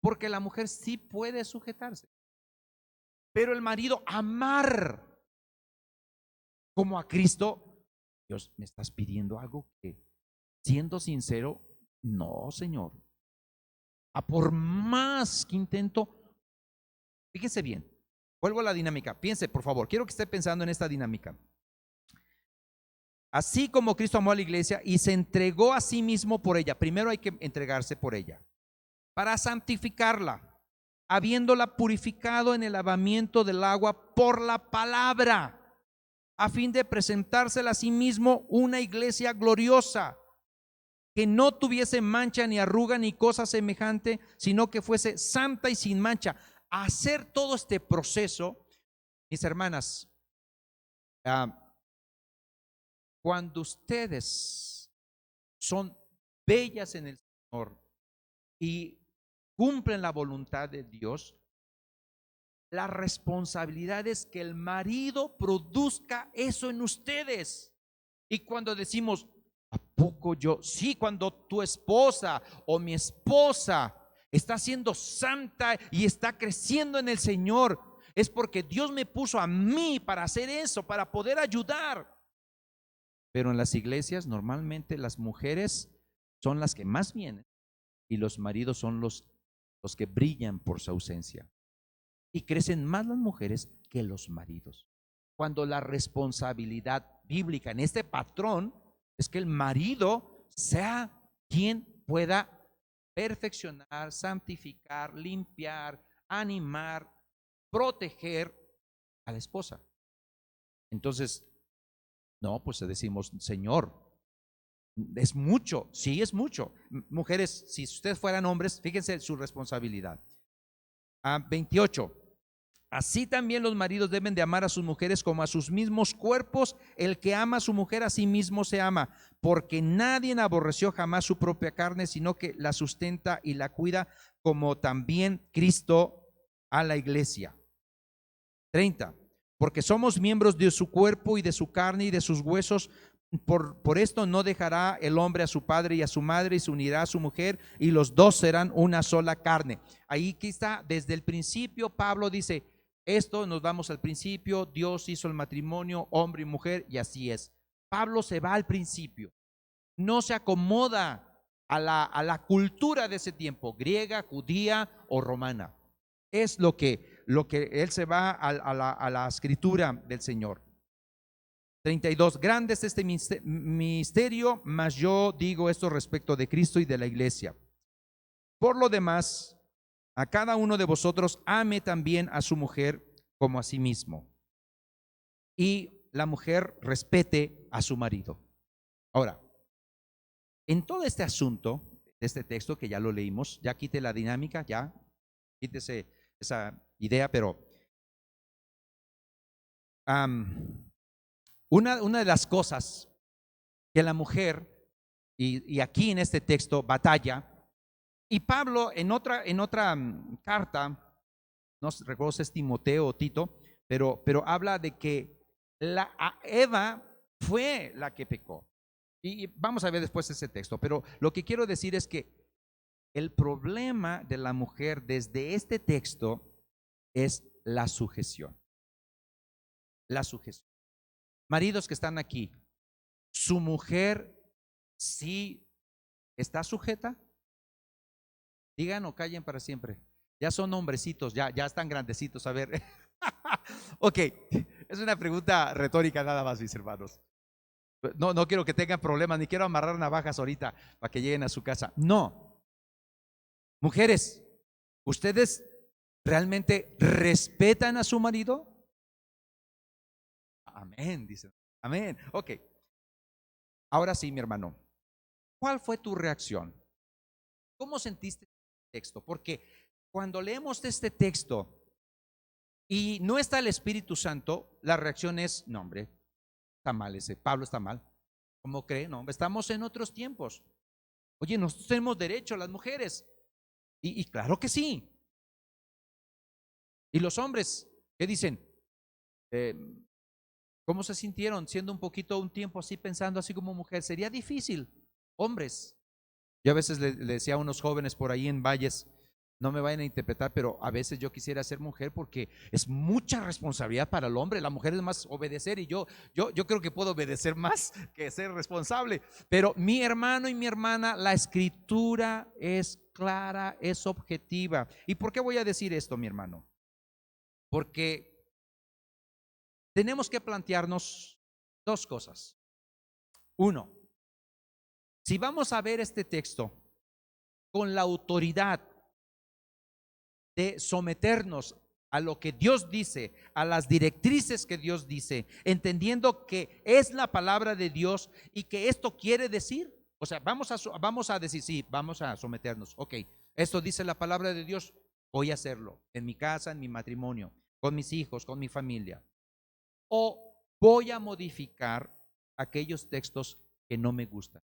porque la mujer sí puede sujetarse, pero el marido amar, como a Cristo, Dios, ¿me estás pidiendo algo que, siendo sincero, no, Señor? A por más que intento, fíjese bien, vuelvo a la dinámica, piense por favor, quiero que esté pensando en esta dinámica. Así como Cristo amó a la iglesia y se entregó a sí mismo por ella, primero hay que entregarse por ella, para santificarla, habiéndola purificado en el lavamiento del agua por la palabra, a fin de presentársela a sí mismo una iglesia gloriosa, que no tuviese mancha ni arruga ni cosa semejante, sino que fuese santa y sin mancha. Hacer todo este proceso, mis hermanas, cuando ustedes son bellas en el Señor y cumplen la voluntad de Dios, la responsabilidad es que el marido produzca eso en ustedes. Y cuando decimos, ¿a poco yo? Sí, cuando tu esposa o mi esposa está siendo santa y está creciendo en el Señor, es porque Dios me puso a mí para hacer eso, para poder ayudar. Pero en las iglesias normalmente las mujeres son las que más vienen y los maridos son los que brillan por su ausencia. Y crecen más las mujeres que los maridos. Cuando la responsabilidad bíblica en este patrón es que el marido sea quien pueda perfeccionar, santificar, limpiar, animar, proteger a la esposa. Entonces, no, pues decimos, Señor, es mucho, sí es mucho. Mujeres, si ustedes fueran hombres, fíjense su responsabilidad. 28. Así también los maridos deben de amar a sus mujeres como a sus mismos cuerpos. El que ama a su mujer a sí mismo se ama, porque nadie aborreció jamás su propia carne, sino que la sustenta y la cuida, como también Cristo a la iglesia. 30. Porque somos miembros de su cuerpo y de su carne y de sus huesos. Por esto no dejará el hombre a su padre y a su madre y se unirá a su mujer y los dos serán una sola carne. Ahí que está, desde el principio Pablo dice, esto nos vamos al principio, Dios hizo el matrimonio, hombre y mujer, y así es. Pablo se va al principio, no se acomoda a la cultura de ese tiempo, griega, judía o romana. Es lo que él se va a la escritura del Señor. 32. Grande es este misterio, mas yo digo esto respecto de Cristo y de la iglesia. Por lo demás, a cada uno de vosotros ame también a su mujer como a sí mismo, y la mujer respete a su marido. Ahora, en todo este asunto, de este texto que ya lo leímos, ya quite la dinámica, ya quítese esa idea, pero una de las cosas que la mujer, y aquí en este texto, batalla, y Pablo en otra carta, no recuerdo si es Timoteo o Tito, pero habla de que Eva fue la que pecó. Y vamos a ver después ese texto, pero lo que quiero decir es que el problema de la mujer desde este texto es la sujeción. La sujeción. Maridos que están aquí, ¿su mujer sí está sujeta? Digan o callen para siempre. Ya son hombrecitos, ya están grandecitos. A ver. Ok, es una pregunta retórica nada más, mis hermanos. No quiero que tengan problemas, ni quiero amarrar navajas ahorita para que lleguen a su casa. No. Mujeres, ¿ustedes realmente respetan a su marido? Amén, dicen. Amén. Ok. Ahora sí, mi hermano. ¿Cuál fue tu reacción? ¿Cómo sentiste el texto? Porque cuando leemos este texto y no está el Espíritu Santo, la reacción es, no hombre, está mal ese, Pablo está mal. ¿Cómo cree? No, estamos en otros tiempos. Oye, nosotros tenemos derecho, las mujeres. Y claro que sí. Y los hombres, ¿qué dicen? ¿Cómo se sintieron siendo un tiempo así, pensando así como mujer? Sería difícil. Hombres. Yo a veces le decía a unos jóvenes por ahí en Valles, no me vayan a interpretar, pero a veces yo quisiera ser mujer porque es mucha responsabilidad para el hombre. La mujer es más obedecer y yo creo que puedo obedecer más que ser responsable. Pero mi hermano y mi hermana, la escritura es clara, es objetiva. ¿Y por qué voy a decir esto, mi hermano? Porque tenemos que plantearnos dos cosas. Uno, si vamos a ver este texto con la autoridad de someternos a lo que Dios dice, a las directrices que Dios dice, entendiendo que es la palabra de Dios y que esto quiere decir, o sea, vamos a decir, sí, vamos a someternos, ok, esto dice la palabra de Dios, voy a hacerlo en mi casa, en mi matrimonio, con mis hijos, con mi familia, o voy a modificar aquellos textos que no me gustan.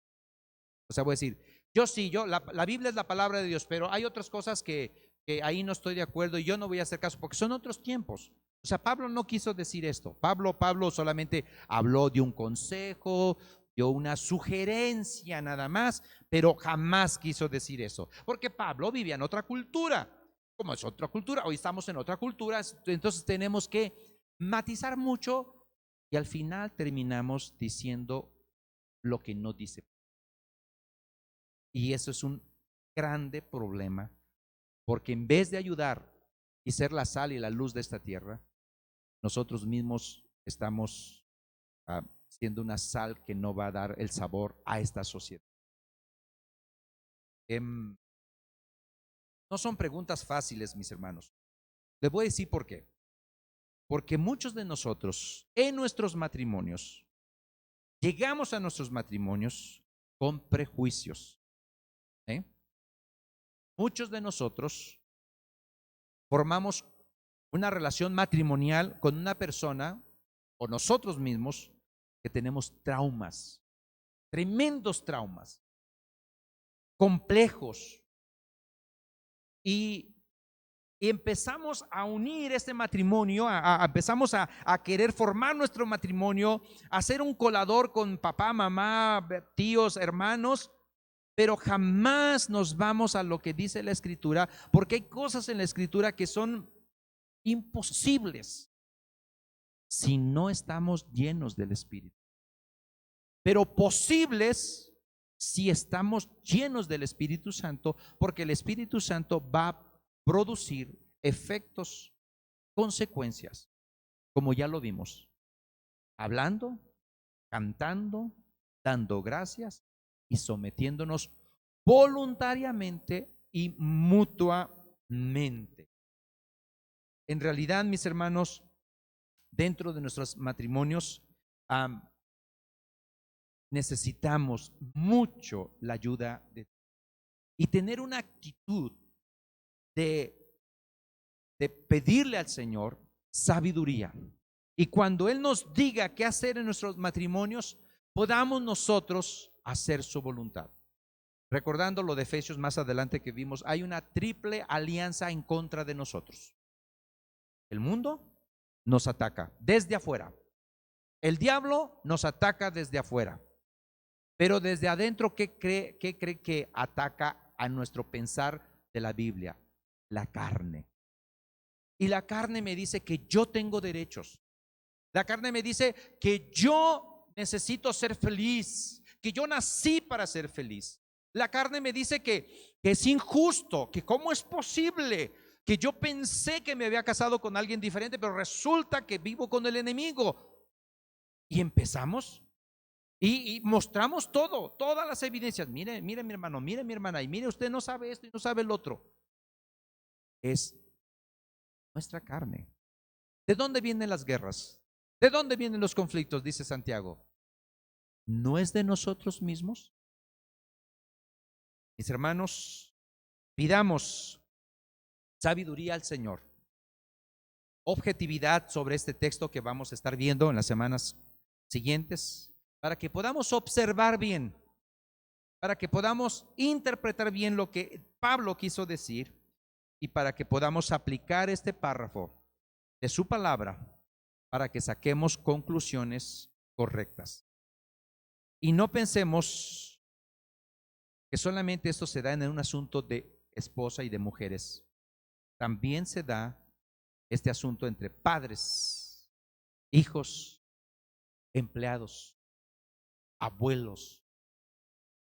O sea, voy a decir, la Biblia es la palabra de Dios, pero hay otras cosas que ahí no estoy de acuerdo y yo no voy a hacer caso porque son otros tiempos. O sea, Pablo no quiso decir esto. Pablo solamente habló de un consejo, dio una sugerencia nada más, pero jamás quiso decir eso. Porque Pablo vivía en otra cultura. Como es otra cultura, hoy estamos en otra cultura, entonces tenemos que matizar mucho y al final terminamos diciendo lo que no dice. Y eso es un grande problema, porque en vez de ayudar y ser la sal y la luz de esta tierra, nosotros mismos estamos siendo una sal que no va a dar el sabor a esta sociedad. No son preguntas fáciles, mis hermanos. Les voy a decir por qué. Porque muchos de nosotros en nuestros matrimonios, llegamos a nuestros matrimonios con prejuicios. Muchos de nosotros formamos una relación matrimonial con una persona o nosotros mismos que tenemos traumas, tremendos traumas, complejos, y empezamos a unir este matrimonio, empezamos a querer formar nuestro matrimonio, a ser un colador con papá, mamá, tíos, hermanos, pero jamás nos vamos a lo que dice la Escritura, porque hay cosas en la Escritura que son imposibles si no estamos llenos del Espíritu, pero posibles si estamos llenos del Espíritu Santo, porque el Espíritu Santo va a producir efectos, consecuencias, como ya lo vimos, hablando, cantando, dando gracias y sometiéndonos voluntariamente y mutuamente. En realidad, mis hermanos, dentro de nuestros matrimonios necesitamos mucho la ayuda de Dios y tener una actitud de pedirle al Señor sabiduría. Y cuando Él nos diga qué hacer en nuestros matrimonios, podamos nosotros hacer su voluntad. Recordando lo de Efesios más adelante que vimos, hay una triple alianza en contra de nosotros. El mundo nos ataca desde afuera. El diablo nos ataca desde afuera. Pero desde adentro, ¿qué cree que ataca a nuestro pensar de la Biblia? La carne. Y la carne me dice que yo tengo derechos. La carne me dice que yo necesito ser feliz, que yo nací para ser feliz. La carne me dice que es injusto, que cómo es posible que yo pensé que me había casado con alguien diferente, pero resulta que vivo con el enemigo. Y empezamos y mostramos todas las evidencias. Mire mi hermano, mire mi hermana, y mire, usted no sabe esto y no sabe el otro. Es nuestra carne. ¿De dónde vienen las guerras? ¿De dónde vienen los conflictos? Dice Santiago. ¿No es de nosotros mismos? Mis hermanos, pidamos sabiduría al Señor, objetividad sobre este texto que vamos a estar viendo en las semanas siguientes, para que podamos observar bien, para que podamos interpretar bien lo que Pablo quiso decir y para que podamos aplicar este párrafo de su palabra para que saquemos conclusiones correctas. Y no pensemos que solamente esto se da en un asunto de esposa y de mujeres. También se da este asunto entre padres, hijos, empleados, abuelos,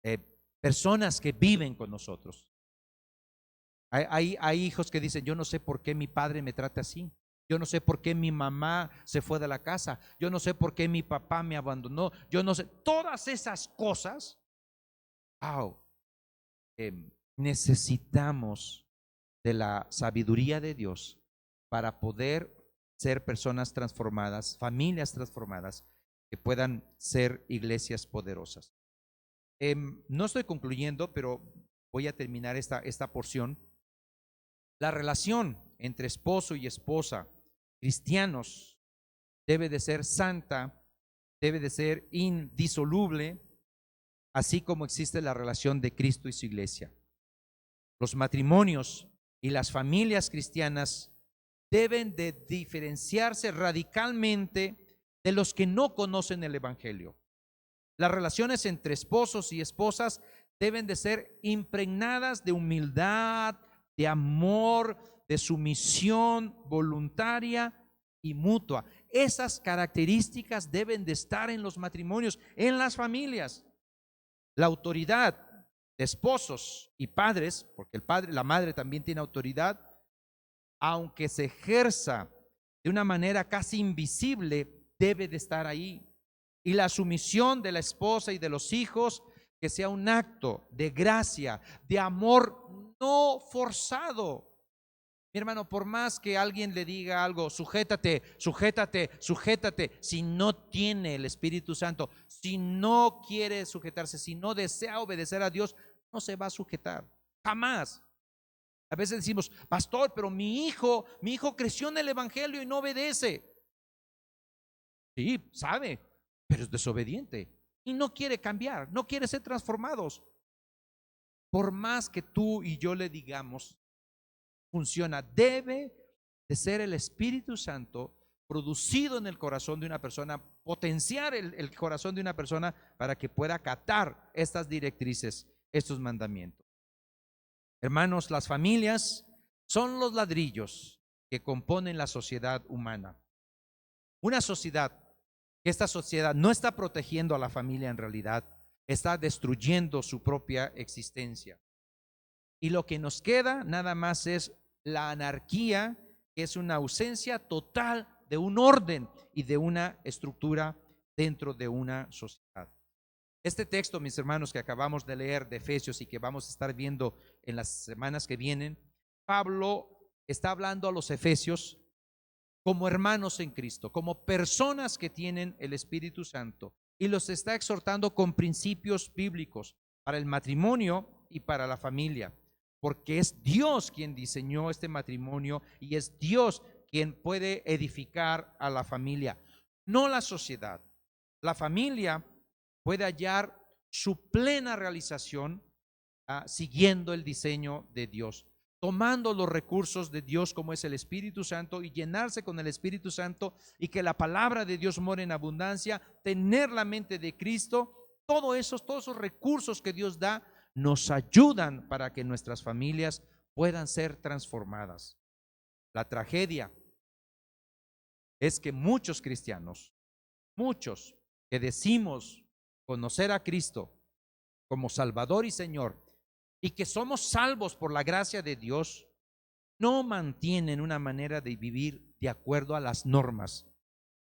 eh, personas que viven con nosotros. Hay hijos que dicen, yo no sé por qué mi padre me trata así. Yo no sé por qué mi mamá se fue de la casa. Yo no sé por qué mi papá me abandonó. Yo no sé. Todas esas cosas, wow, necesitamos de la sabiduría de Dios para poder ser personas transformadas, familias transformadas, que puedan ser iglesias poderosas. No estoy concluyendo, pero voy a terminar esta porción. La relación entre esposo y esposa, cristianos, debe de ser santa, debe de ser indisoluble, así como existe la relación de Cristo y su iglesia. Los matrimonios y las familias cristianas deben de diferenciarse radicalmente de los que no conocen el Evangelio. Las relaciones entre esposos y esposas deben de ser impregnadas de humildad, de amor, de sumisión voluntaria y mutua. Esas características deben de estar en los matrimonios, en las familias. La autoridad de esposos y padres, porque el padre, la madre también tiene autoridad, aunque se ejerza de una manera casi invisible, debe de estar ahí. Y la sumisión de la esposa y de los hijos, que sea un acto de gracia, de amor no forzado. Mi hermano, por más que alguien le diga algo, sujétate, sujétate, sujétate, si no tiene el Espíritu Santo, si no quiere sujetarse, si no desea obedecer a Dios, no se va a sujetar, jamás. A veces decimos, pastor, pero mi hijo creció en el Evangelio y no obedece. Sí, sabe, pero es desobediente y no quiere cambiar, no quiere ser transformados. Por más que tú y yo le digamos, funciona. Debe de ser el Espíritu Santo producido en el corazón de una persona, potenciar el corazón de una persona para que pueda acatar estas directrices, estos mandamientos. Hermanos, las familias son los ladrillos que componen la sociedad humana. Una sociedad, esta sociedad no está protegiendo a la familia en realidad, está destruyendo su propia existencia. Y lo que nos queda nada más es la anarquía, que es una ausencia total de un orden y de una estructura dentro de una sociedad. Este texto, mis hermanos, que acabamos de leer de Efesios y que vamos a estar viendo en las semanas que vienen, Pablo está hablando a los efesios como hermanos en Cristo, como personas que tienen el Espíritu Santo, y los está exhortando con principios bíblicos para el matrimonio y para la familia, porque es Dios quien diseñó este matrimonio y es Dios quien puede edificar a la familia, no la sociedad. La familia puede hallar su plena realización siguiendo el diseño de Dios, tomando los recursos de Dios como es el Espíritu Santo y llenarse con el Espíritu Santo y que la palabra de Dios more en abundancia, tener la mente de Cristo. Todos esos recursos que Dios da nos ayudan para que nuestras familias puedan ser transformadas. La tragedia es que muchos cristianos, muchos que decimos conocer a Cristo como Salvador y Señor y que somos salvos por la gracia de Dios, no mantienen una manera de vivir de acuerdo a las normas,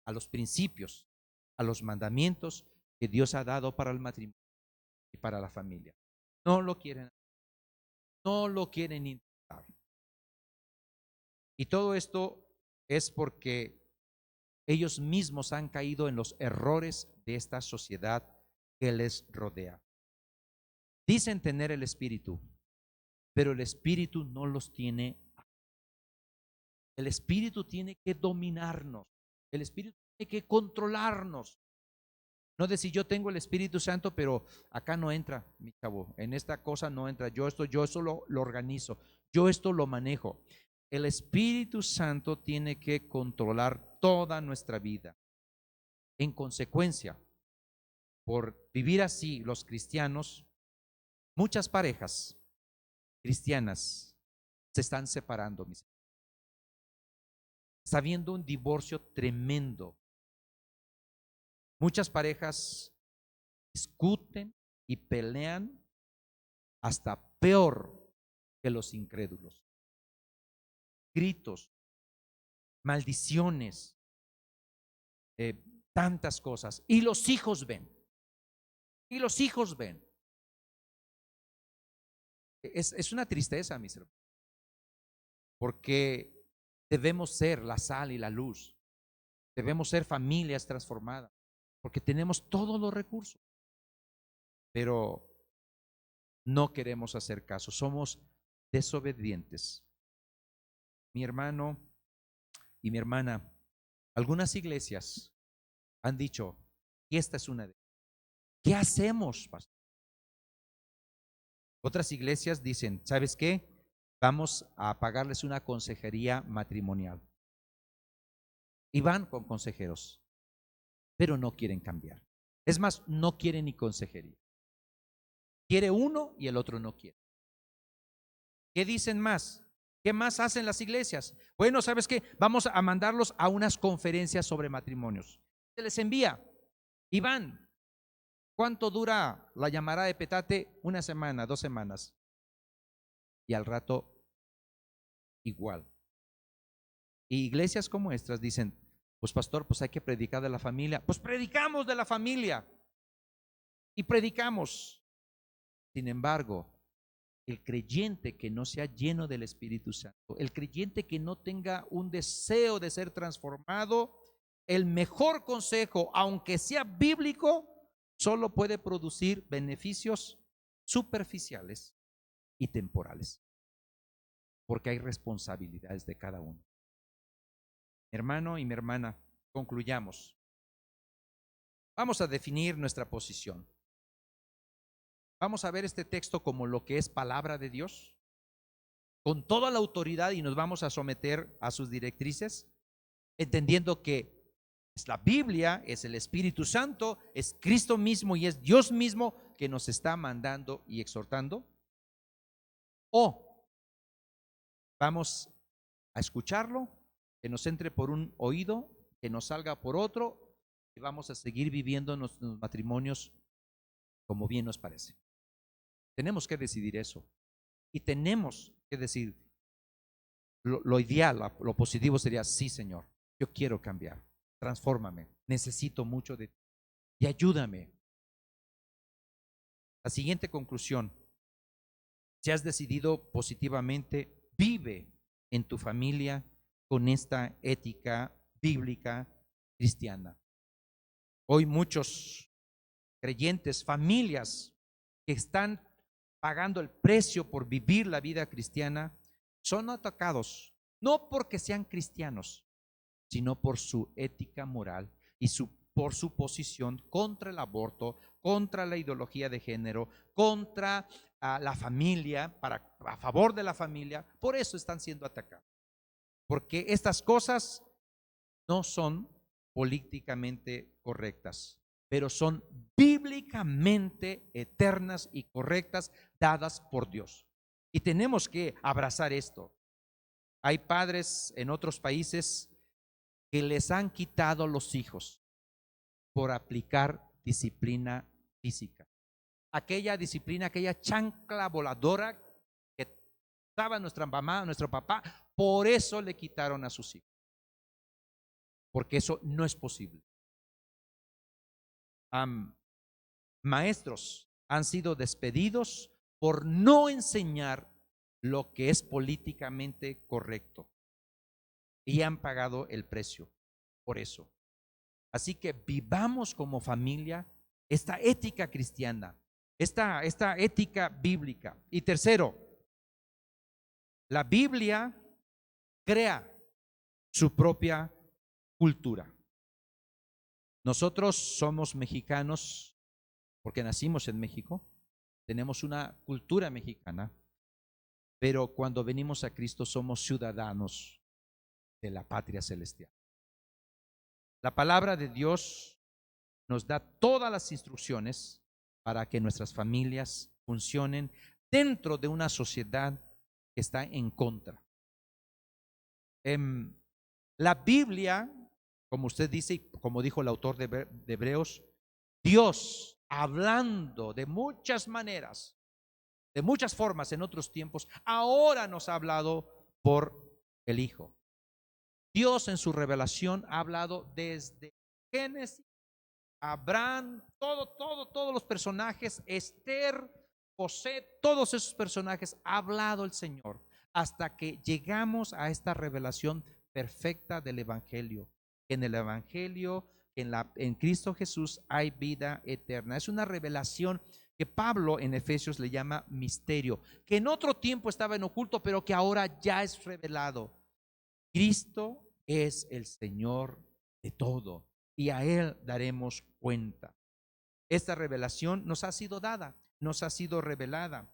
a los principios, a los mandamientos que Dios ha dado para el matrimonio y para la familia. No lo quieren, no lo quieren intentar. Y todo esto es porque ellos mismos han caído en los errores de esta sociedad que les rodea. Dicen tener el Espíritu, pero el Espíritu no los tiene. El Espíritu tiene que dominarnos. El Espíritu tiene que controlarnos. No decir yo tengo el Espíritu Santo, pero acá no entra, mi chavo. En esta cosa no entra. Yo esto lo organizo. Yo esto lo manejo. El Espíritu Santo tiene que controlar toda nuestra vida. En consecuencia, por vivir así los cristianos, muchas parejas cristianas se están separando, mis hermanos. Está habiendo un divorcio tremendo. Muchas parejas discuten y pelean hasta peor que los incrédulos. Gritos, maldiciones, tantas cosas. Y los hijos ven. Y los hijos ven. Es una tristeza, mis hermanos, porque debemos ser la sal y la luz. Debemos ser familias transformadas, porque tenemos todos los recursos. Pero no queremos hacer caso, somos desobedientes. Mi hermano y mi hermana, algunas iglesias han dicho, y esta es una de ellas, ¿qué hacemos, pastor? Otras iglesias dicen, ¿sabes qué? Vamos a pagarles una consejería matrimonial. Y van con consejeros, pero no quieren cambiar. Es más, no quieren ni consejería. Quiere uno y el otro no quiere. ¿Qué dicen más? ¿Qué más hacen las iglesias? Bueno, ¿sabes qué? Vamos a mandarlos a unas conferencias sobre matrimonios. Se les envía y van. ¿Cuánto dura la llamada de petate? 1 semana, 2 semanas. Y al rato, igual. Y iglesias como estas dicen, pues pastor, pues hay que predicar de la familia. Pues predicamos de la familia. Y predicamos. Sin embargo, el creyente que no sea lleno del Espíritu Santo, el creyente que no tenga un deseo de ser transformado, el mejor consejo, aunque sea bíblico, solo puede producir beneficios superficiales y temporales, porque hay responsabilidades de cada uno. Mi hermano y mi hermana, concluyamos. Vamos a definir nuestra posición. Vamos a ver este texto como lo que es palabra de Dios, con toda la autoridad, y nos vamos a someter a sus directrices, entendiendo que es la Biblia, es el Espíritu Santo, es Cristo mismo y es Dios mismo que nos está mandando y exhortando. O vamos a escucharlo, que nos entre por un oído, que nos salga por otro, y vamos a seguir viviendo nuestros matrimonios como bien nos parece. Tenemos que decidir eso. Y tenemos que decir, lo ideal, lo positivo sería, sí, Señor, yo quiero cambiar, transfórmame, necesito mucho de ti y ayúdame. La siguiente conclusión: si has decidido positivamente, vive en tu familia con esta ética bíblica cristiana. Hoy muchos creyentes, familias que están pagando el precio por vivir la vida cristiana, son atacados, no porque sean cristianos, sino por su ética moral y por su posición contra el aborto, contra la ideología de género, contra la familia, a favor de la familia. Por eso están siendo atacados, porque estas cosas no son políticamente correctas, pero son bíblicamente eternas y correctas, dadas por Dios. Y tenemos que abrazar esto. Hay padres en otros países que les han quitado los hijos por aplicar disciplina física. Aquella disciplina, aquella chancla voladora que estaba nuestra mamá, nuestro papá, por eso le quitaron a sus hijos. Porque eso no es posible. Maestros han sido despedidos por no enseñar lo que es políticamente correcto y han pagado el precio por eso. Así que vivamos como familia esta ética cristiana, esta ética bíblica. Y tercero, la Biblia crea su propia cultura. Nosotros somos mexicanos porque nacimos en México, tenemos una cultura mexicana, pero cuando venimos a Cristo somos ciudadanos de la patria celestial. La palabra de Dios nos da todas las instrucciones para que nuestras familias funcionen dentro de una sociedad que está en contra. La Biblia, como usted dice, y como dijo el autor de Hebreos, Dios hablando de muchas maneras, de muchas formas en otros tiempos, ahora nos ha hablado por el Hijo. Dios en su revelación ha hablado desde Génesis, Abraham, todos los personajes, Esther, José, todos esos personajes ha hablado el Señor hasta que llegamos a esta revelación perfecta del Evangelio. En el Evangelio, en Cristo Jesús hay vida eterna. Es una revelación que Pablo en Efesios le llama misterio, que en otro tiempo estaba en oculto, pero que ahora ya es revelado. Cristo es el Señor de todo y a Él daremos cuenta. Esta revelación nos ha sido dada, nos ha sido revelada.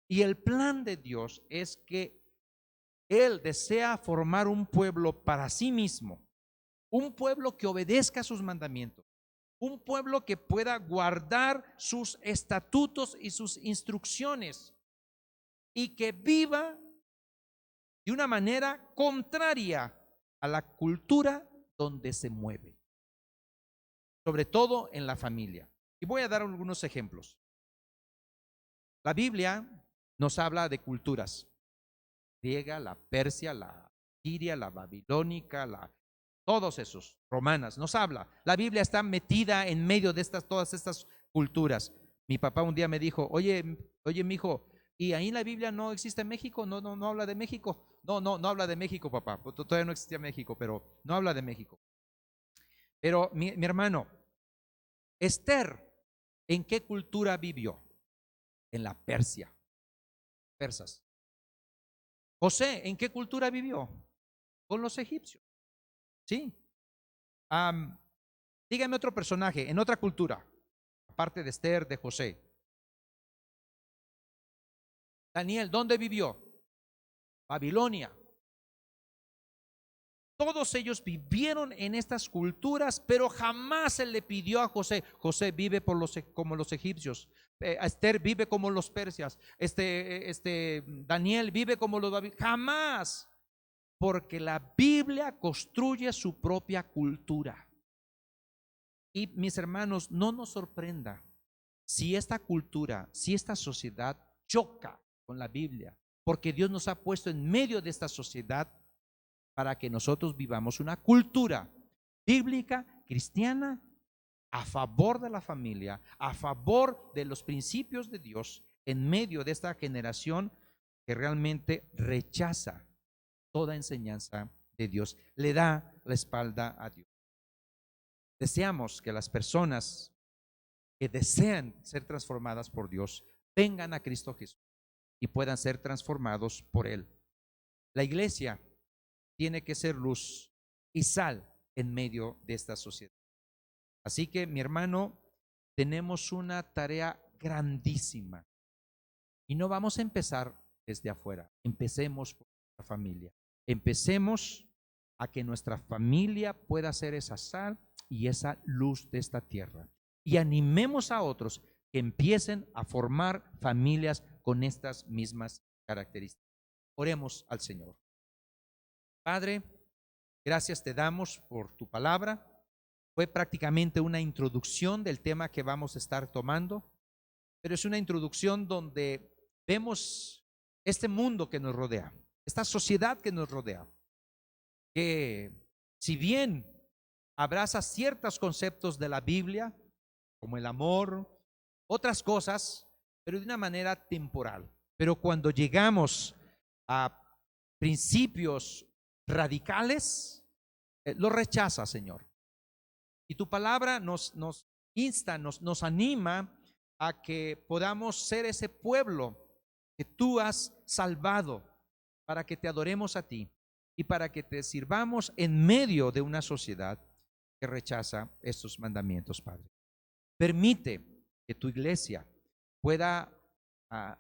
Y el plan de Dios es que Él desea formar un pueblo para sí mismo, un pueblo que obedezca sus mandamientos, un pueblo que pueda guardar sus estatutos y sus instrucciones y que viva de una manera contraria a la cultura donde se mueve, sobre todo en la familia. Y voy a dar algunos ejemplos. La Biblia nos habla de culturas: griega, la persia, la siria, la babilónica, todos esos, romanas, nos habla. La Biblia está metida en medio de todas estas culturas. Mi papá un día me dijo, oye, mijo, ¿y ahí en la Biblia no existe México? No habla de México. No habla de México, papá. Todavía no existía México, pero no habla de México. Pero mi hermano, Esther, ¿en qué cultura vivió? En la Persia, persas. José, ¿en qué cultura vivió? Con los egipcios. Sí. Dígame otro personaje en otra cultura, aparte de Esther, de José. Daniel, ¿dónde vivió? Babilonia. Todos ellos vivieron en estas culturas, pero jamás se le pidió a José: José, vive como los egipcios. Esther vive como los persias. Daniel vive como los babilonios. Jamás, porque la Biblia construye su propia cultura. Y mis hermanos, no nos sorprenda si esta cultura, si esta sociedad choca con la Biblia, porque Dios nos ha puesto en medio de esta sociedad para que nosotros vivamos una cultura bíblica, cristiana, a favor de la familia, a favor de los principios de Dios, en medio de esta generación que realmente rechaza toda enseñanza de Dios, le da la espalda a Dios. Deseamos que las personas que desean ser transformadas por Dios vengan a Cristo Jesús y puedan ser transformados por Él. La iglesia tiene que ser luz y sal en medio de esta sociedad. Así que, mi hermano, tenemos una tarea grandísima y no vamos a empezar desde afuera. Empecemos por nuestra familia. Empecemos a que nuestra familia pueda ser esa sal y esa luz de esta tierra. Y animemos a otros que empiecen a formar familias con estas mismas características. Oremos al Señor. Padre, gracias te damos por tu palabra. Fue prácticamente una introducción del tema que vamos a estar tomando, pero es una introducción donde vemos este mundo que nos rodea, esta sociedad que nos rodea, que si bien abraza ciertos conceptos de la Biblia, como el amor, otras cosas, pero de una manera temporal. Pero cuando llegamos a principios radicales, lo rechaza, Señor. Y tu palabra nos insta, nos anima a que podamos ser ese pueblo que tú has salvado para que te adoremos a ti y para que te sirvamos en medio de una sociedad que rechaza estos mandamientos, Padre. Permite que tu iglesia pueda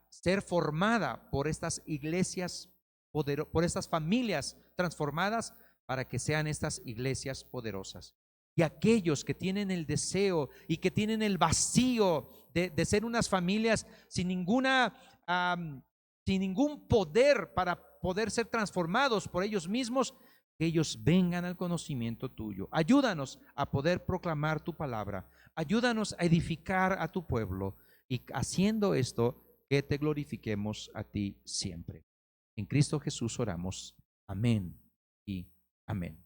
ser formada por estas iglesias, por estas familias transformadas, para que sean estas iglesias poderosas. Y aquellos que tienen el deseo y que tienen el vacío de ser unas familias sin sin ningún poder para poder ser transformados por ellos mismos, que ellos vengan al conocimiento tuyo. Ayúdanos a poder proclamar tu palabra. Ayúdanos a edificar a tu pueblo y haciendo esto, que te glorifiquemos a ti siempre. En Cristo Jesús oramos. Amén y amén.